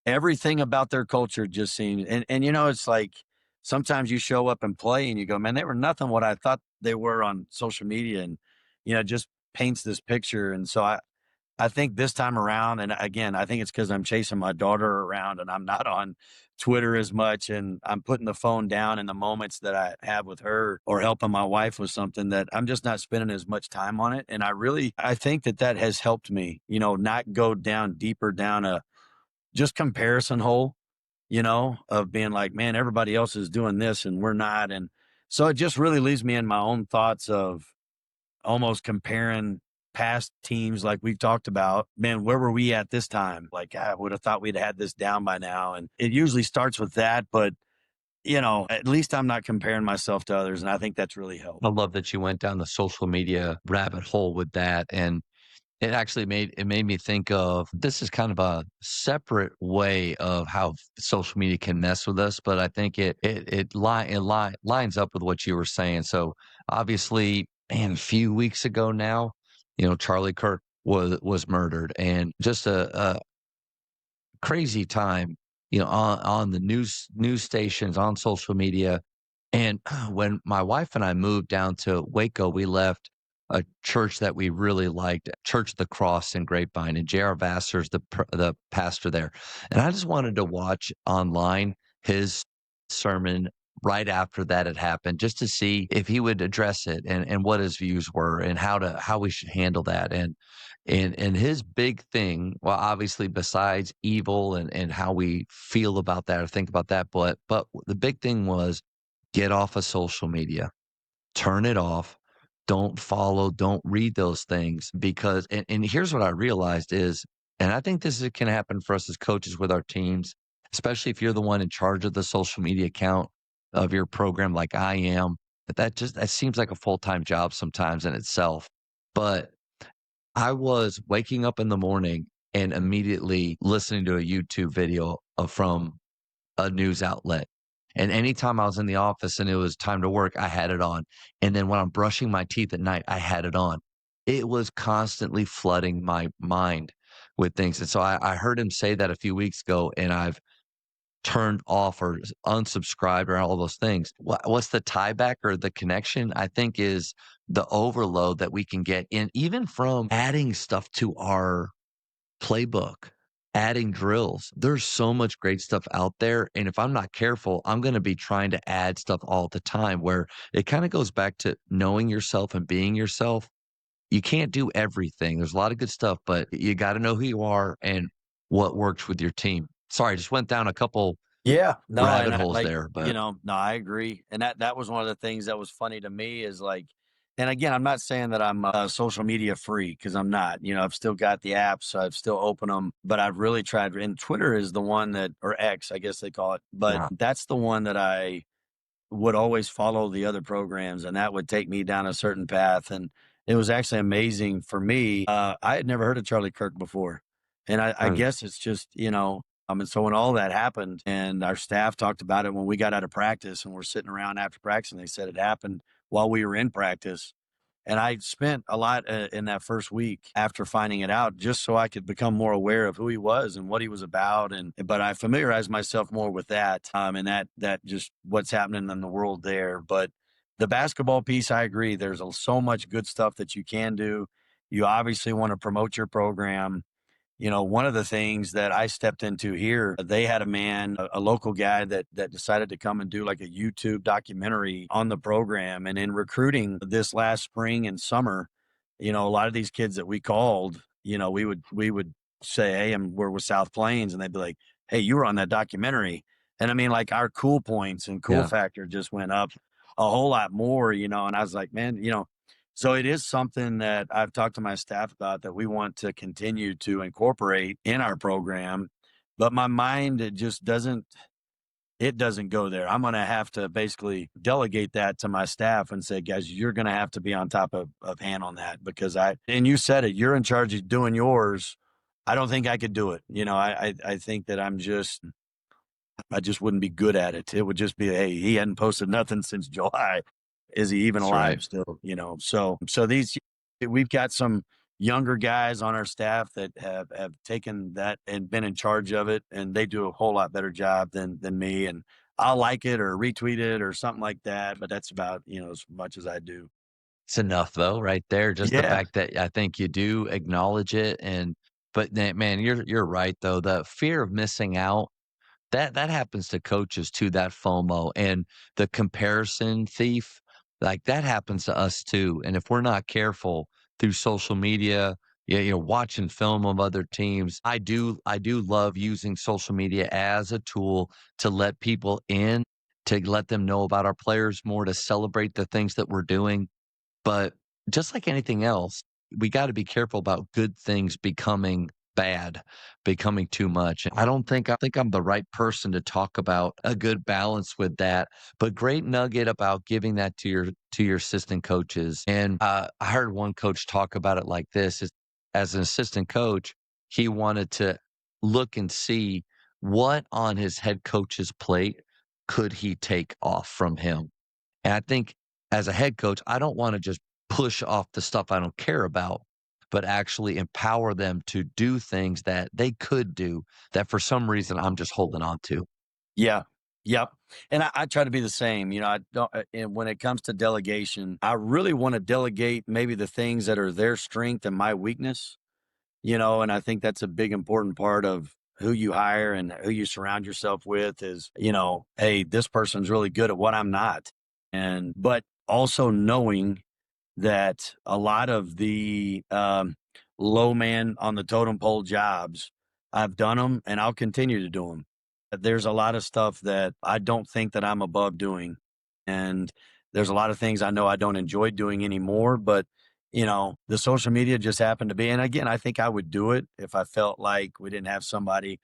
everything about their culture just seemed, and it's like sometimes you show up and play and you go, man, they were nothing what I thought they were on social media, and it just paints this picture. And so I think this time around, and again, I think it's because I'm chasing my daughter around and I'm not on Twitter as much, and I'm putting the phone down in the moments that I have with her or helping my wife with something, that I'm just not spending as much time on it. And I think that has helped me, not go down deeper down a just comparison hole, of being like, man, everybody else is doing this and we're not. And so it just really leaves me in my own thoughts of almost comparing past teams like we've talked about. Man, where were we at this time? Like, I would have thought we'd had this down by now. And it usually starts with that, but at least I'm not comparing myself to others. And I think that's really helped. I love that you went down the social media rabbit hole with that. And it made me think of this is kind of a separate way of how social media can mess with us, but I think it lines up with what you were saying. So obviously, man, a few weeks ago now, Charlie Kirk was murdered, and just a crazy time, on the news stations, on social media. And when my wife and I moved down to Waco, we left a church that we really liked, Church of the Cross in Grapevine, and J.R. Vassar's the pastor there. And I just wanted to watch online his sermon right after that had happened, just to see if he would address it and what his views were and how we should handle that. And his big thing, well, obviously besides evil and how we feel about that or think about that, but the big thing was get off of social media, turn it off. Don't follow, don't read those things because and here's what I realized is, and I think can happen for us as coaches with our teams, especially if you're the one in charge of the social media account of your program like I am. That seems like a full-time job sometimes in itself. But I was waking up in the morning and immediately listening to a YouTube video from a news outlet. And anytime I was in the office and it was time to work, I had it on. And then when I'm brushing my teeth at night, I had it on. It was constantly flooding my mind with things. And so I heard him say that a few weeks ago, and I've turned off or unsubscribed or all those things. What's the tie back or the connection? I think is the overload that we can get in, even from adding stuff to our playbook, adding drills. There's so much great stuff out there. And if I'm not careful, I'm going to be trying to add stuff all the time where it kind of goes back to knowing yourself and being yourself. You can't do everything. There's a lot of good stuff, but you got to know who you are and what works with your team. Sorry, I just went down a couple Yeah, no, rabbit and holes there, but no, I agree, and that was one of the things that was funny to me is like, and again, I'm not saying that I'm social media free because I'm not. I've still got the apps, I've still open them, but I've really tried. And Twitter is the one that, or X, I guess they call it, but yeah, that's the one that I would always follow the other programs, and that would take me down a certain path. And it was actually amazing for me. I had never heard of Charlie Kirk before, and I right. guess it's just and so when all that happened, and our staff talked about it when we got out of practice, and we're sitting around after practice, and they said it happened while we were in practice. And I spent a lot in that first week after finding it out, just so I could become more aware of who he was and what he was about. But I familiarized myself more with that, and that just what's happening in the world there. But the basketball piece, I agree. There's so much good stuff that you can do. You obviously want to promote your program. One of the things that I stepped into here, they had a man, a local guy that decided to come and do like a YouTube documentary on the program. And in recruiting this last spring and summer, a lot of these kids that we called, we would say, hey, we're with South Plains, and they'd be like, hey, you were on that documentary. And I mean, like our cool points and cool Yeah. factor just went up a whole lot more, and I was like, man, so it is something that I've talked to my staff about that we want to continue to incorporate in our program. But my mind, it doesn't go there. I'm going to have to basically delegate that to my staff and say, guys, you're going to have to be on top of hand on that because and you said it, you're in charge of doing yours. I don't think I could do it. I think that I just wouldn't be good at it. It would just be, hey, he hadn't posted nothing since July. Is he even That's right. alive still? So we've got some younger guys on our staff that have taken that and been in charge of it, and they do a whole lot better job than me. And I'll like it or retweet it or something like that, but that's about as much as I do. It's enough though, right there. Just the Yeah, fact that I think you do acknowledge it but man, you're right though. The fear of missing out, that happens to coaches too, that FOMO and the comparison thief, like that happens to us too. And if we're not careful through social media, yeah, watching film of other teams. I do love using social media as a tool to let people in, to let them know about our players more, to celebrate the things that we're doing. But just like anything else, we gotta be careful about good things becoming bad, becoming too much. I think I'm the right person to talk about a good balance with that, but great nugget about giving that to your assistant coaches. And, I heard one coach talk about it like this, is as an assistant coach, he wanted to look and see what on his head coach's plate could he take off from him. And I think as a head coach, I don't wanna just push off the stuff I don't care about, but actually empower them to do things that they could do that for some reason I'm just holding on to. yeah, yep. And I try to be the same. I don't. And when it comes to delegation, I really want to delegate maybe the things that are their strength and my weakness. And I think that's a big important part of who you hire and who you surround yourself with is, hey, this person's really good at what I'm not. But also knowing that a lot of the low man on the totem pole jobs, I've done them and I'll continue to do them. There's a lot of stuff that I don't think that I'm above doing. And there's a lot of things I know I don't enjoy doing anymore, but the social media just happened to be. And again, I think I would do it if I felt like we didn't have somebody,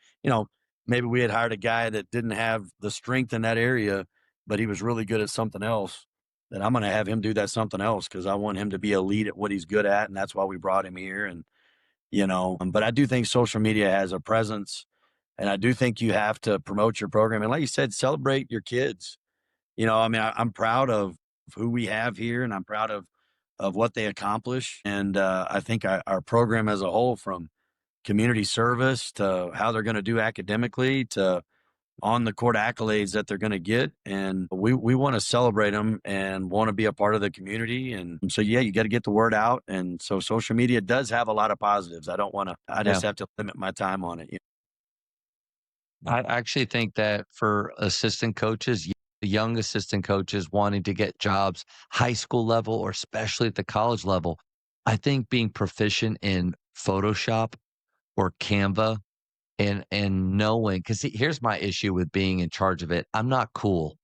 maybe we had hired a guy that didn't have the strength in that area, but he was really good at something else. Then I'm going to have him do that something else because I want him to be elite at what he's good at. And that's why we brought him here. And, but I do think social media has a presence. And I do think you have to promote your program. And like you said, celebrate your kids. I'm proud of who we have here, and I'm proud of what they accomplish. And I think our program as a whole, from community service to how they're going to do academically to on the court accolades that they're going to get. And we want to celebrate them and want to be a part of the community. And so, yeah, you got to get the word out. And so social media does have a lot of positives. I just have to limit my time on it. I actually think that for assistant coaches, young assistant coaches wanting to get jobs, high school level or especially at the college level, I think being proficient in Photoshop or Canva and knowing, because here's my issue with being in charge of it. I'm not cool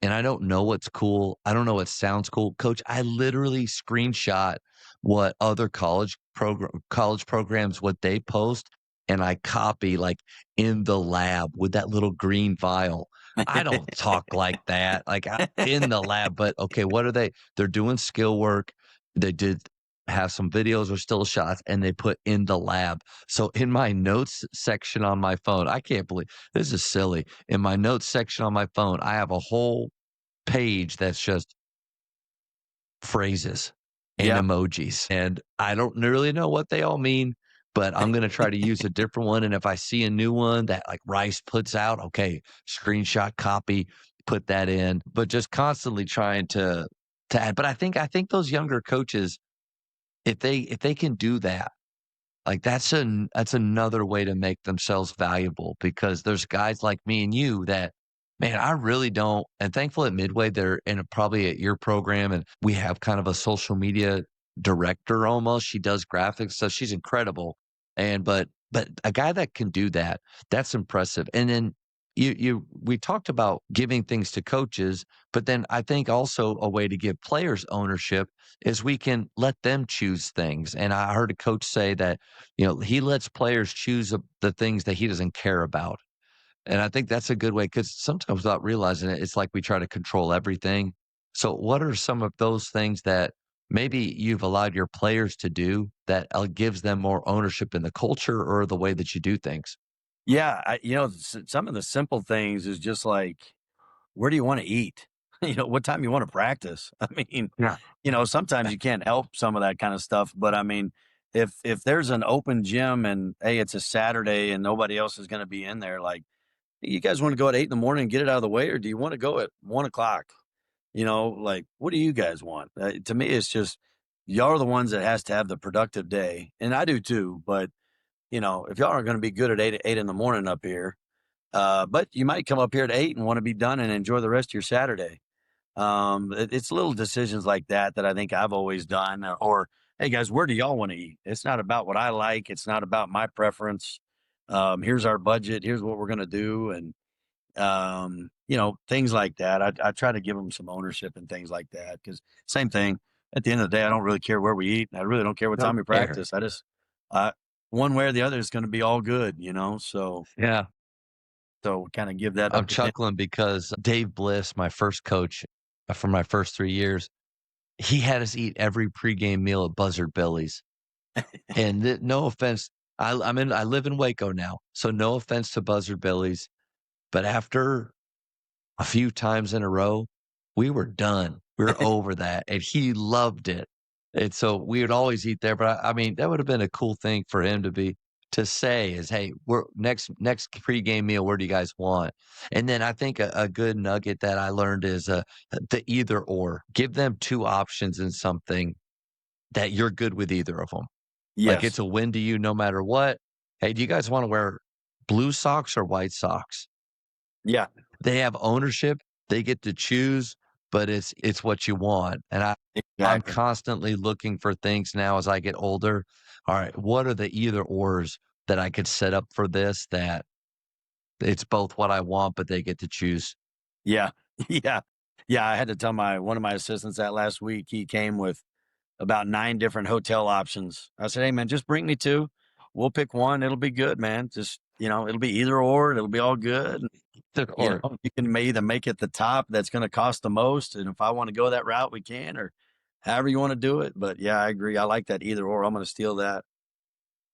and I don't know what's cool. I don't know what sounds cool. Coach, I literally screenshot what other college programs what they post and I copy like in the lab with that little green vial. I don't talk like that, like in the lab, but okay, what are they? They're doing skill work. They did have some videos or still shots and they put in the lab. So in my notes section on my phone, I can't believe this is silly. In my notes section on my phone, I have a whole page that's just phrases and Yeah. emojis. And I don't really know what they all mean, but I'm going to try to use a different one. And if I see a new one that like Rice puts out, okay, screenshot copy, put that in, but just constantly trying to add. But I think those younger coaches, if they can do that, like that's another way to make themselves valuable because there's guys like me and you that, man, I really don't. And thankful at Midway, they're in probably at your program, and we have kind of a social media director almost. She does graphics, so she's incredible. And but a guy that can do that, that's impressive. And then we talked about giving things to coaches, but then I think also a way to give players ownership is we can let them choose things. And I heard a coach say that he lets players choose the things that he doesn't care about. And I think that's a good way because sometimes without realizing it, it's like we try to control everything. So, what are some of those things that maybe you've allowed your players to do that gives them more ownership in the culture or the way that you do things? Yeah. Some of the simple things is just like, where do you want to eat? What time you want to practice? I mean, Yeah. sometimes you can't help some of that kind of stuff, but I mean, if there's an open gym and hey, it's a Saturday and nobody else is going to be in there, like, you guys want to go at 8 in the morning and get it out of the way, or do you want to go at 1 o'clock? Like, what do you guys want? To me, it's just y'all are the ones that has to have the productive day, and I do too. But if y'all aren't going to be good at eight in the morning up here, but you might come up here at 8 and want to be done and enjoy the rest of your Saturday. It's little decisions like that that I think I've always done. Or, hey guys, where do y'all want to eat? It's not about what I like. It's not about my preference. Here's our budget. Here's what we're gonna do, and things like that. I try to give them some ownership and things like that because same thing. At the end of the day, I don't really care where we eat. And I really don't care what time we Fair. practice. I one way or the other is going to be all good. Yeah. So kind of give that I'm up to them. chuckling because Dave Bliss, my first coach for my first 3 years, he had us eat every pregame meal at Buzzard Billy's. And no offense, I live in Waco now, so no offense to Buzzard Billy's, but after a few times in a row, we were done. We were over that, and he loved it. And so we would always eat there. But I mean, that would have been a cool thing for him to say is, "Hey, we're next pregame meal. Where do you guys want?" And then I think a good nugget that I learned is the either or. Give them two options in something that you're good with either of them. Like Yes. it's a win to you no matter what. Hey, do you guys want to wear Blue Sox or White Sox. Yeah, They have ownership, they get to choose, but it's what you want, and I'm exactly. constantly looking for things now as I get older. All right, what are the either/ors that I could set up for this that it's both what I want, but they get to choose? Yeah. Yeah. Yeah, I had to tell one of my assistants that last week. He came with about 9 different hotel options. I said, "Hey, man, just bring me 2. We'll pick one. It'll be good, man. Just, it'll be either or. It'll be all good. Or You can either make it the top that's gonna cost the most, and if I wanna go that route, we can, or however you wanna do it." But, yeah, I agree. I like that either or. I'm gonna steal that.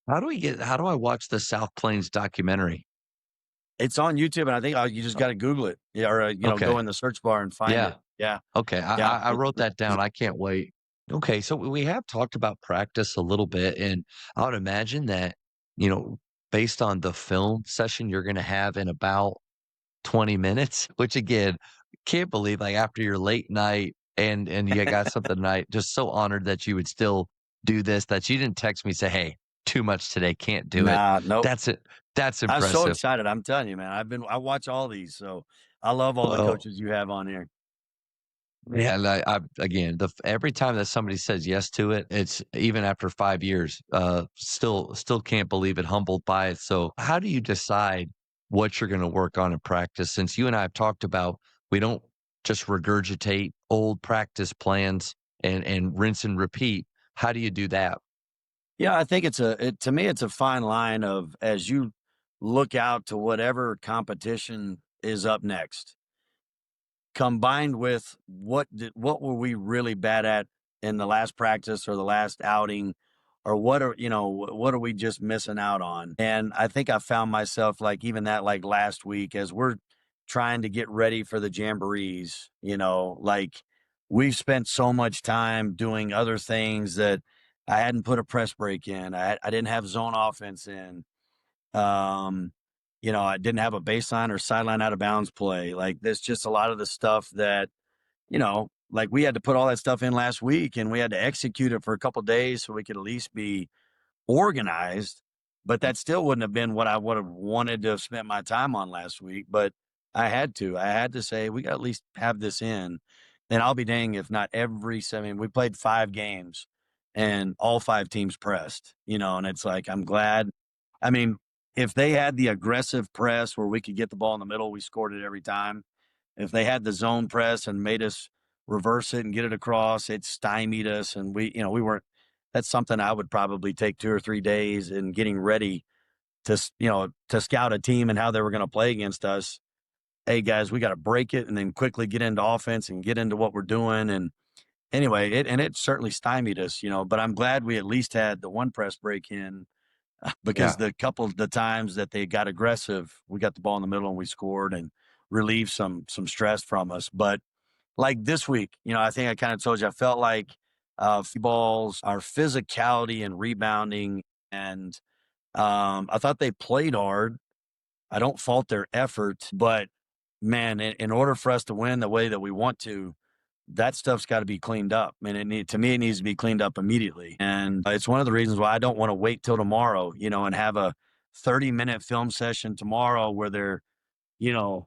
how do I watch the South Plains documentary? It's on YouTube, and I think, you just gotta Google it. Yeah, or, go Okay. in the search bar and find Yeah. it. Yeah. Okay, Yeah. I wrote that down, I can't wait. Okay, so we have talked about practice a little bit, and I would imagine that, you know, based on the film session you're gonna have in about 20 minutes, which again, can't believe, like, after your late night and you got something tonight, just so honored that you would still do this, that you didn't text me, say, "Hey, too much today, can't do it." Nah, nope. That's it. That's I'm so impressive. excited, I'm telling you, man. I watch all these, so I love all the Well, coaches you have on here. yeah, and I again, every time that somebody says yes to it, it's even after 5 years, still can't believe it, humbled by it. So, how do you decide what you're gonna work on in practice? Since you and I have talked about we don't just regurgitate old practice plans and rinse and repeat. How do you do that? Yeah, I think to me, it's a fine line of as you look out to whatever competition is up next, combined with what were we really bad at in the last practice or the last outing, or what are we just missing out on? And I think I found myself like even that like last week as we're trying to get ready for the jamborees, like we've spent so much time doing other things that I hadn't put a press break in. I didn't have zone offense in. Um, I didn't have a baseline or sideline out of bounds play. Like there's just a lot of the stuff that, like we had to put all that stuff in last week and we had to execute it for a couple days so we could at least be organized. But that still wouldn't have been what I would have wanted to have spent my time on last week. But I had to. I had to say we got to at least have this in. And I'll be dang if not every seven. We played 5 games and all 5 teams pressed, and it's like I'm glad. I mean, if they had the aggressive press where we could get the ball in the middle, we scored it every time. If they had the zone press and made us reverse it and get it across, it stymied us, and we weren't. That's something I would probably take 2 or 3 days in getting ready to scout a team and how they were going to play against us. Hey guys, we got to break it and then quickly get into offense and get into what we're doing. And anyway, it certainly stymied us, But I'm glad we at least had the one press break in because Yeah. the couple of the times that they got aggressive, we got the ball in the middle and we scored and relieved some stress from us. But like this week, I think I kind of told you, I felt like balls, our physicality and rebounding, and I thought they played hard. I don't fault their effort, but man, in order for us to win the way that we want to, that stuff's got to be cleaned up. And to me, it needs to be cleaned up immediately. And it's one of the reasons why I don't want to wait till tomorrow, and have a 30-minute film session tomorrow where they're, you know,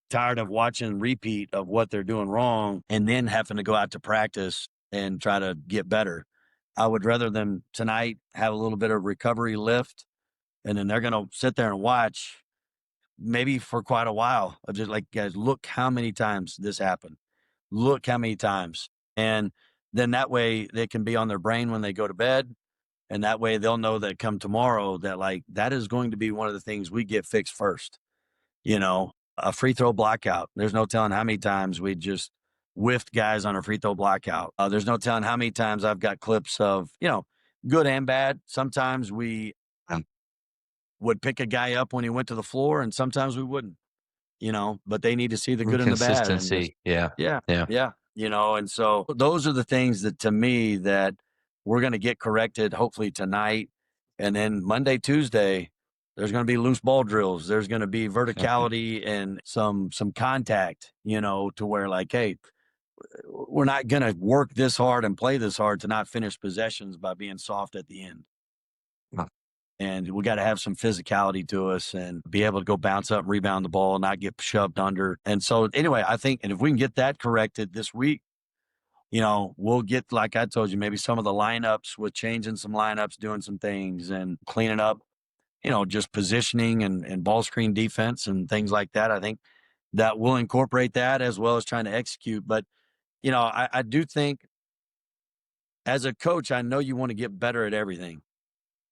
tired of watching repeat of what they're doing wrong and then having to go out to practice and try to get better. I would rather them tonight have a little bit of recovery lift and then they're going to sit there and watch maybe for quite a while of just like, guys, look how many times this happened. Look how many times. And then that way they can be on their brain when they go to bed. And that way they'll know that come tomorrow that like that is going to be one of the things we get fixed first. A free throw blockout. There's no telling how many times we just whiffed guys on a free throw blockout. There's no telling how many times I've got clips of, good and bad. Sometimes we would pick a guy up when he went to the floor and sometimes we wouldn't, but they need to see the good and the bad and just, Inconsistency. Yeah. yeah, Yeah. yeah, and so those are the things that to me that we're going to get corrected hopefully tonight. And then Monday, Tuesday, there's going to be loose ball drills. There's going to be verticality and some contact, to where like, hey, we're not going to work this hard and play this hard to not finish possessions by being soft at the end. And we got to have some physicality to us and be able to go bounce up, rebound the ball, not get shoved under. And so anyway, I think, and if we can get that corrected this week, we'll get, like I told you, maybe some of the lineups with changing some lineups, doing some things and cleaning up, just positioning and ball screen defense and things like that. I think that we'll incorporate that as well as trying to execute. But, I do think as a coach, I know you want to get better at everything.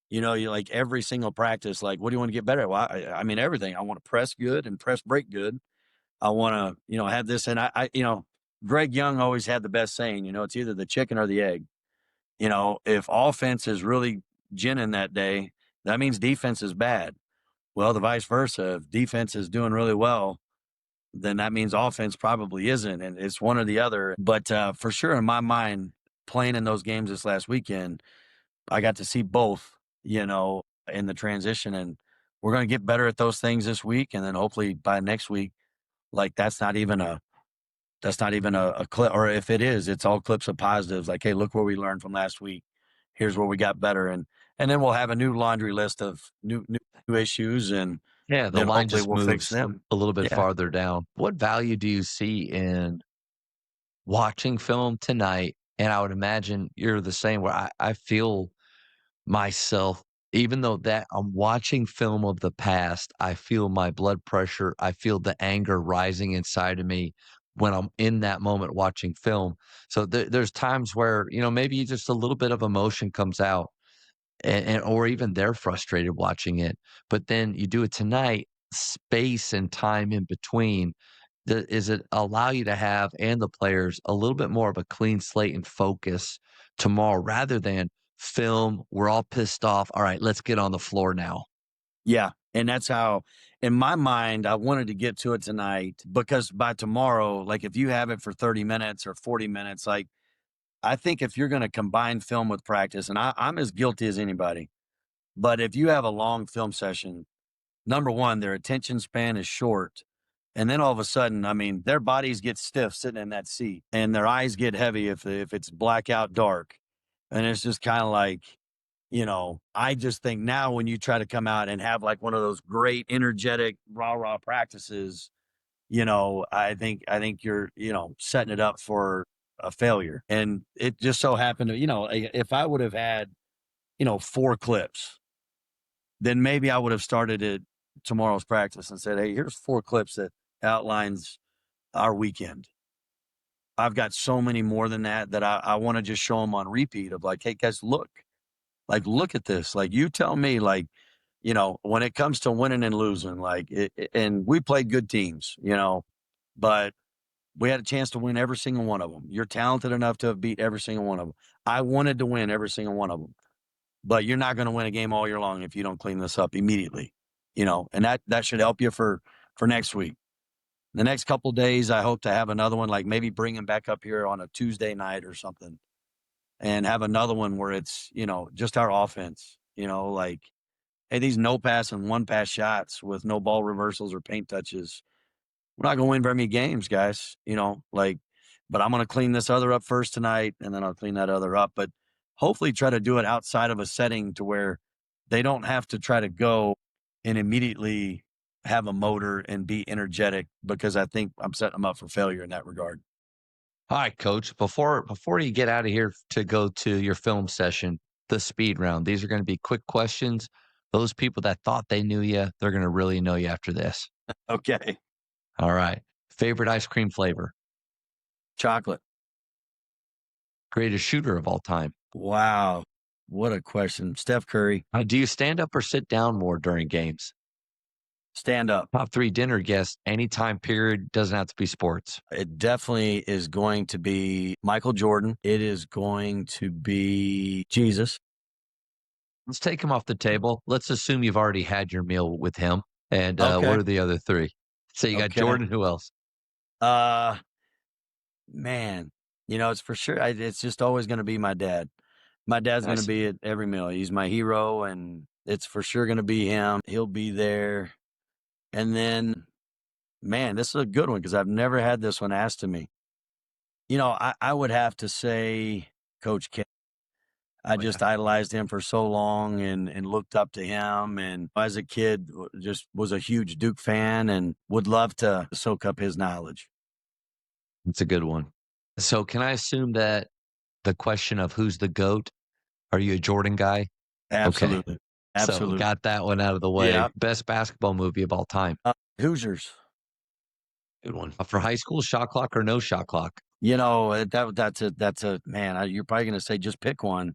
You like every single practice, like, what do you want to get better at? Well, I mean, everything. I want to press good and press break good. I want to, have this. And Greg Young always had the best saying, it's either the chicken or the egg. If offense is really ginning that day, that means defense is bad. Well, the vice versa. If defense is doing really well, then that means offense probably isn't. And it's one or the other. But for sure, in my mind, playing in those games this last weekend, I got to see both, in the transition, and we're going to get better at those things this week. And then hopefully by next week, like that's not even a clip, or if it is, it's all clips of positives. Like, hey, look where we learned from last week. Here's where we got better. And then we'll have a new laundry list of new issues, and Yeah, the then line hopefully just we'll fix moves them. a little bit Yeah. farther down. What value do you see in watching film tonight? And I would imagine you're the same where I feel myself, even though that I'm watching film of the past, I feel my blood pressure, I feel the anger rising inside of me when I'm in that moment watching film. So there's times where, maybe just a little bit of emotion comes out and or even they're frustrated watching it. But then you do it tonight, space and time in between. Is it allow you to have and the players a little bit more of a clean slate and focus tomorrow rather than film? We're all pissed off. All right, let's get on the floor now. Yeah. And that's how, in my mind, I wanted to get to it tonight, because by tomorrow, like if you have it for 30 minutes or 40 minutes, like I think if you're going to combine film with practice, and I'm as guilty as anybody, but if you have a long film session, number one, their attention span is short. And then all of a sudden, I mean, their bodies get stiff sitting in that seat, and their eyes get heavy if it's blackout dark. And it's just kind of like, I just think now when you try to come out and have like one of those great energetic rah practices, I think you're, setting it up for a failure. And it just so happened to, if I would have had, 4 clips, then maybe I would have started at tomorrow's practice and said, hey, here's 4 clips that outlines our weekend. I've got so many more than that I want to just show them on repeat of like, hey guys, look at this. Like, you tell me, like, when it comes to winning and losing, like, and we played good teams, but we had a chance to win every single one of them. You're talented enough to have beat every single one of them. I wanted to win every single one of them, but you're not going to win a game all year long if you don't clean this up immediately, and that should help you for next week. The next couple of days, I hope to have another one, like maybe bring him back up here on a Tuesday night or something, and have another one where it's, just our offense, like, hey, these no pass and one pass shots with no ball reversals or paint touches, we're not going to win very many games, guys, but I'm going to clean this other up first tonight, and then I'll clean that other up. But hopefully try to do it outside of a setting to where they don't have to try to go and immediately have a motor and be energetic, because I think I'm setting them up for failure in that regard. All right, coach, before you get out of here to go to your film session, the speed round, these are going to be quick questions. Those people that thought they knew you, they're going to really know you after this. Okay. All right. Favorite ice cream flavor? Chocolate. Greatest shooter of all time? Wow. What a question. Steph Curry. Do you stand up or sit down more during games? Stand up. Top 3 dinner guests, any time period, doesn't have to be sports. It definitely is going to be Michael Jordan. It is going to be Jesus. Let's take him off the table. Let's assume you've already had your meal with him. And Okay. what are the other 3? So you got Okay. Jordan. Who else? Man, it's for sure. It's just always going to be my dad. My dad's going to Nice. be at every meal. He's my hero, and it's for sure going to be him. He'll be there. And then, man, this is a good one because I've never had this one asked to me. I would have to say Coach K. I just idolized him for so long and looked up to him. And as a kid, just was a huge Duke fan and would love to soak up his knowledge. It's a good one. So can I assume that the question of who's the GOAT, are you a Jordan guy? Okay. Absolutely. So Absolutely. got that one out of the way. Yeah. Best basketball movie of all time. Hoosiers. Good one. For high school, shot clock or no shot clock? You know, that's a man, you're probably going to say just pick one.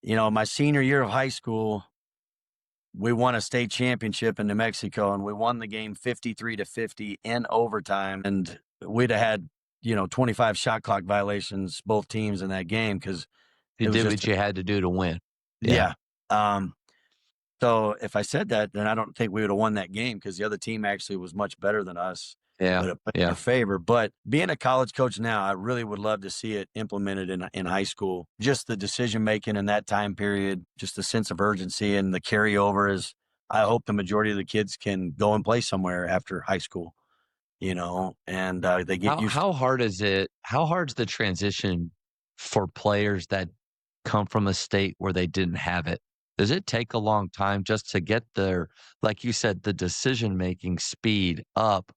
You know, my senior year of high school, we won a state championship in New Mexico, and we won the game 53-50 in overtime. And we'd have had, 25 shot clock violations, both teams in that game, because You did what you had to do to win. Yeah. So if I said that, then I don't think we would have won that game because the other team actually was much better than us. Yeah. But it played in our favor. But being a college coach now, I really would love to see it implemented in high school. Just the decision making in that time period, just the sense of urgency and the carryover is. I hope the majority of the kids can go and play somewhere after high school, and they get used. How hard is it? How hard's the transition for players that come from a state where they didn't have it? Does it take a long time just to get their, like you said, the decision making speed up?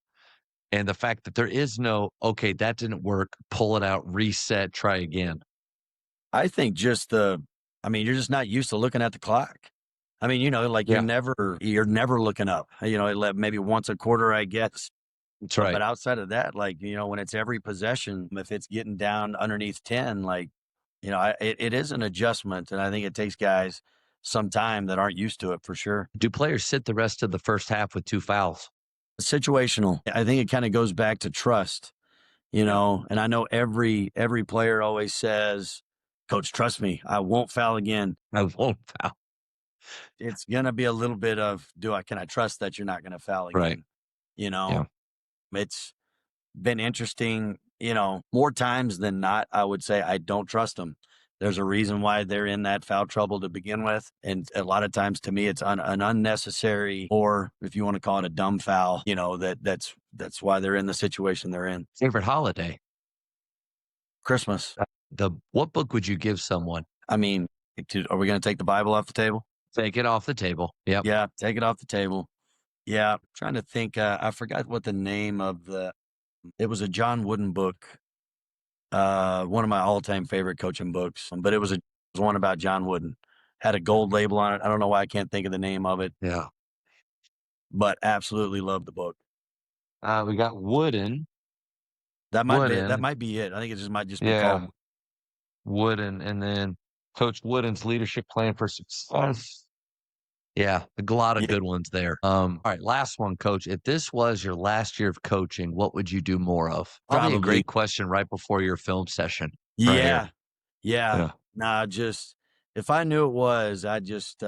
And the fact that there is no, okay, that didn't work, pull it out, reset, try again. I think you're just not used to looking at the clock. I mean, you're never looking up, maybe once a quarter, I guess. That's right. But outside of that, when it's every possession, if it's getting down underneath 10, it is an adjustment. And I think it takes guys some time that aren't used to it for sure. Do players sit the rest of the first half with 2 fouls? Situational. I think it kind of goes back to trust, and I know every player always says, "Coach, trust me, I won't foul again." I won't foul. It's going to be a little bit of, can I trust that you're not going to foul again? Right. Yeah. It's been interesting, more times than not, I would say I don't trust them. There's a reason why they're in that foul trouble to begin with. And a lot of times to me, it's an unnecessary, or if you want to call it a dumb foul, that's why they're in the situation they're in. Favorite holiday? Christmas. What book would you give someone? I mean, are we going to take the Bible off the table? Take it off the table. Yep. Yeah. Take it off the table. Yeah. I'm trying to think. I forgot what the name of it was a John Wooden book. One of my all-time favorite coaching books, but it was one about John Wooden. Had a gold label on it. I don't know why I can't think of the name of it. Yeah. But absolutely love the book. We got Wooden. That might be it. I think it might just be called Wooden, and then Coach Wooden's leadership plan for success. Yeah, a lot of good ones there. All right, last one, Coach. If this was your last year of coaching, what would you do more of? Probably a great question right before your film session. Yeah. Nah, just if I knew it was, I'd just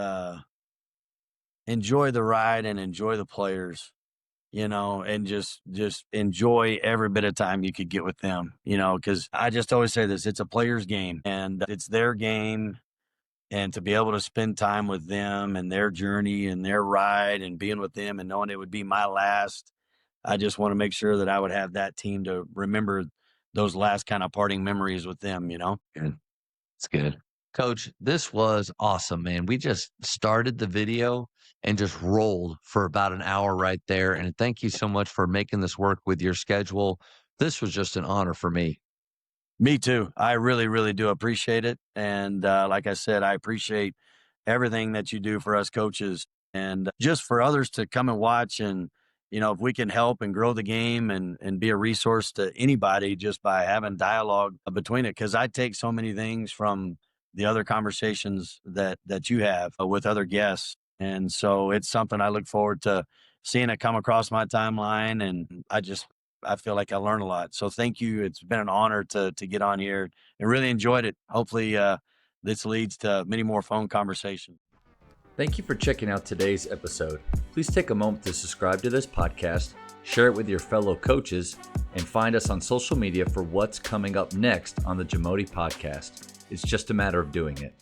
enjoy the ride and enjoy the players, and just enjoy every bit of time you could get with them, because I just always say this, it's a player's game and it's their game. And to be able to spend time with them and their journey and their ride and being with them and knowing it would be my last, I just want to make sure that I would have that team to remember those last kind of parting memories with them, Good. It's good. Coach, this was awesome, man. We just started the video and just rolled for about an hour right there. And thank you so much for making this work with your schedule. This was just an honor for me. Me too. I really, really do appreciate it. And like I said, I appreciate everything that you do for us coaches and just for others to come and watch. And, if we can help and grow the game and be a resource to anybody just by having dialogue between it. Because I take so many things from the other conversations that you have with other guests. And so it's something I look forward to seeing it come across my timeline. And I feel like I learned a lot. So thank you. It's been an honor to get on here and really enjoyed it. Hopefully this leads to many more phone conversations. Thank you for checking out today's episode. Please take a moment to subscribe to this podcast, share it with your fellow coaches, and find us on social media for what's coming up next on the JAMODI podcast. It's just a matter of doing it.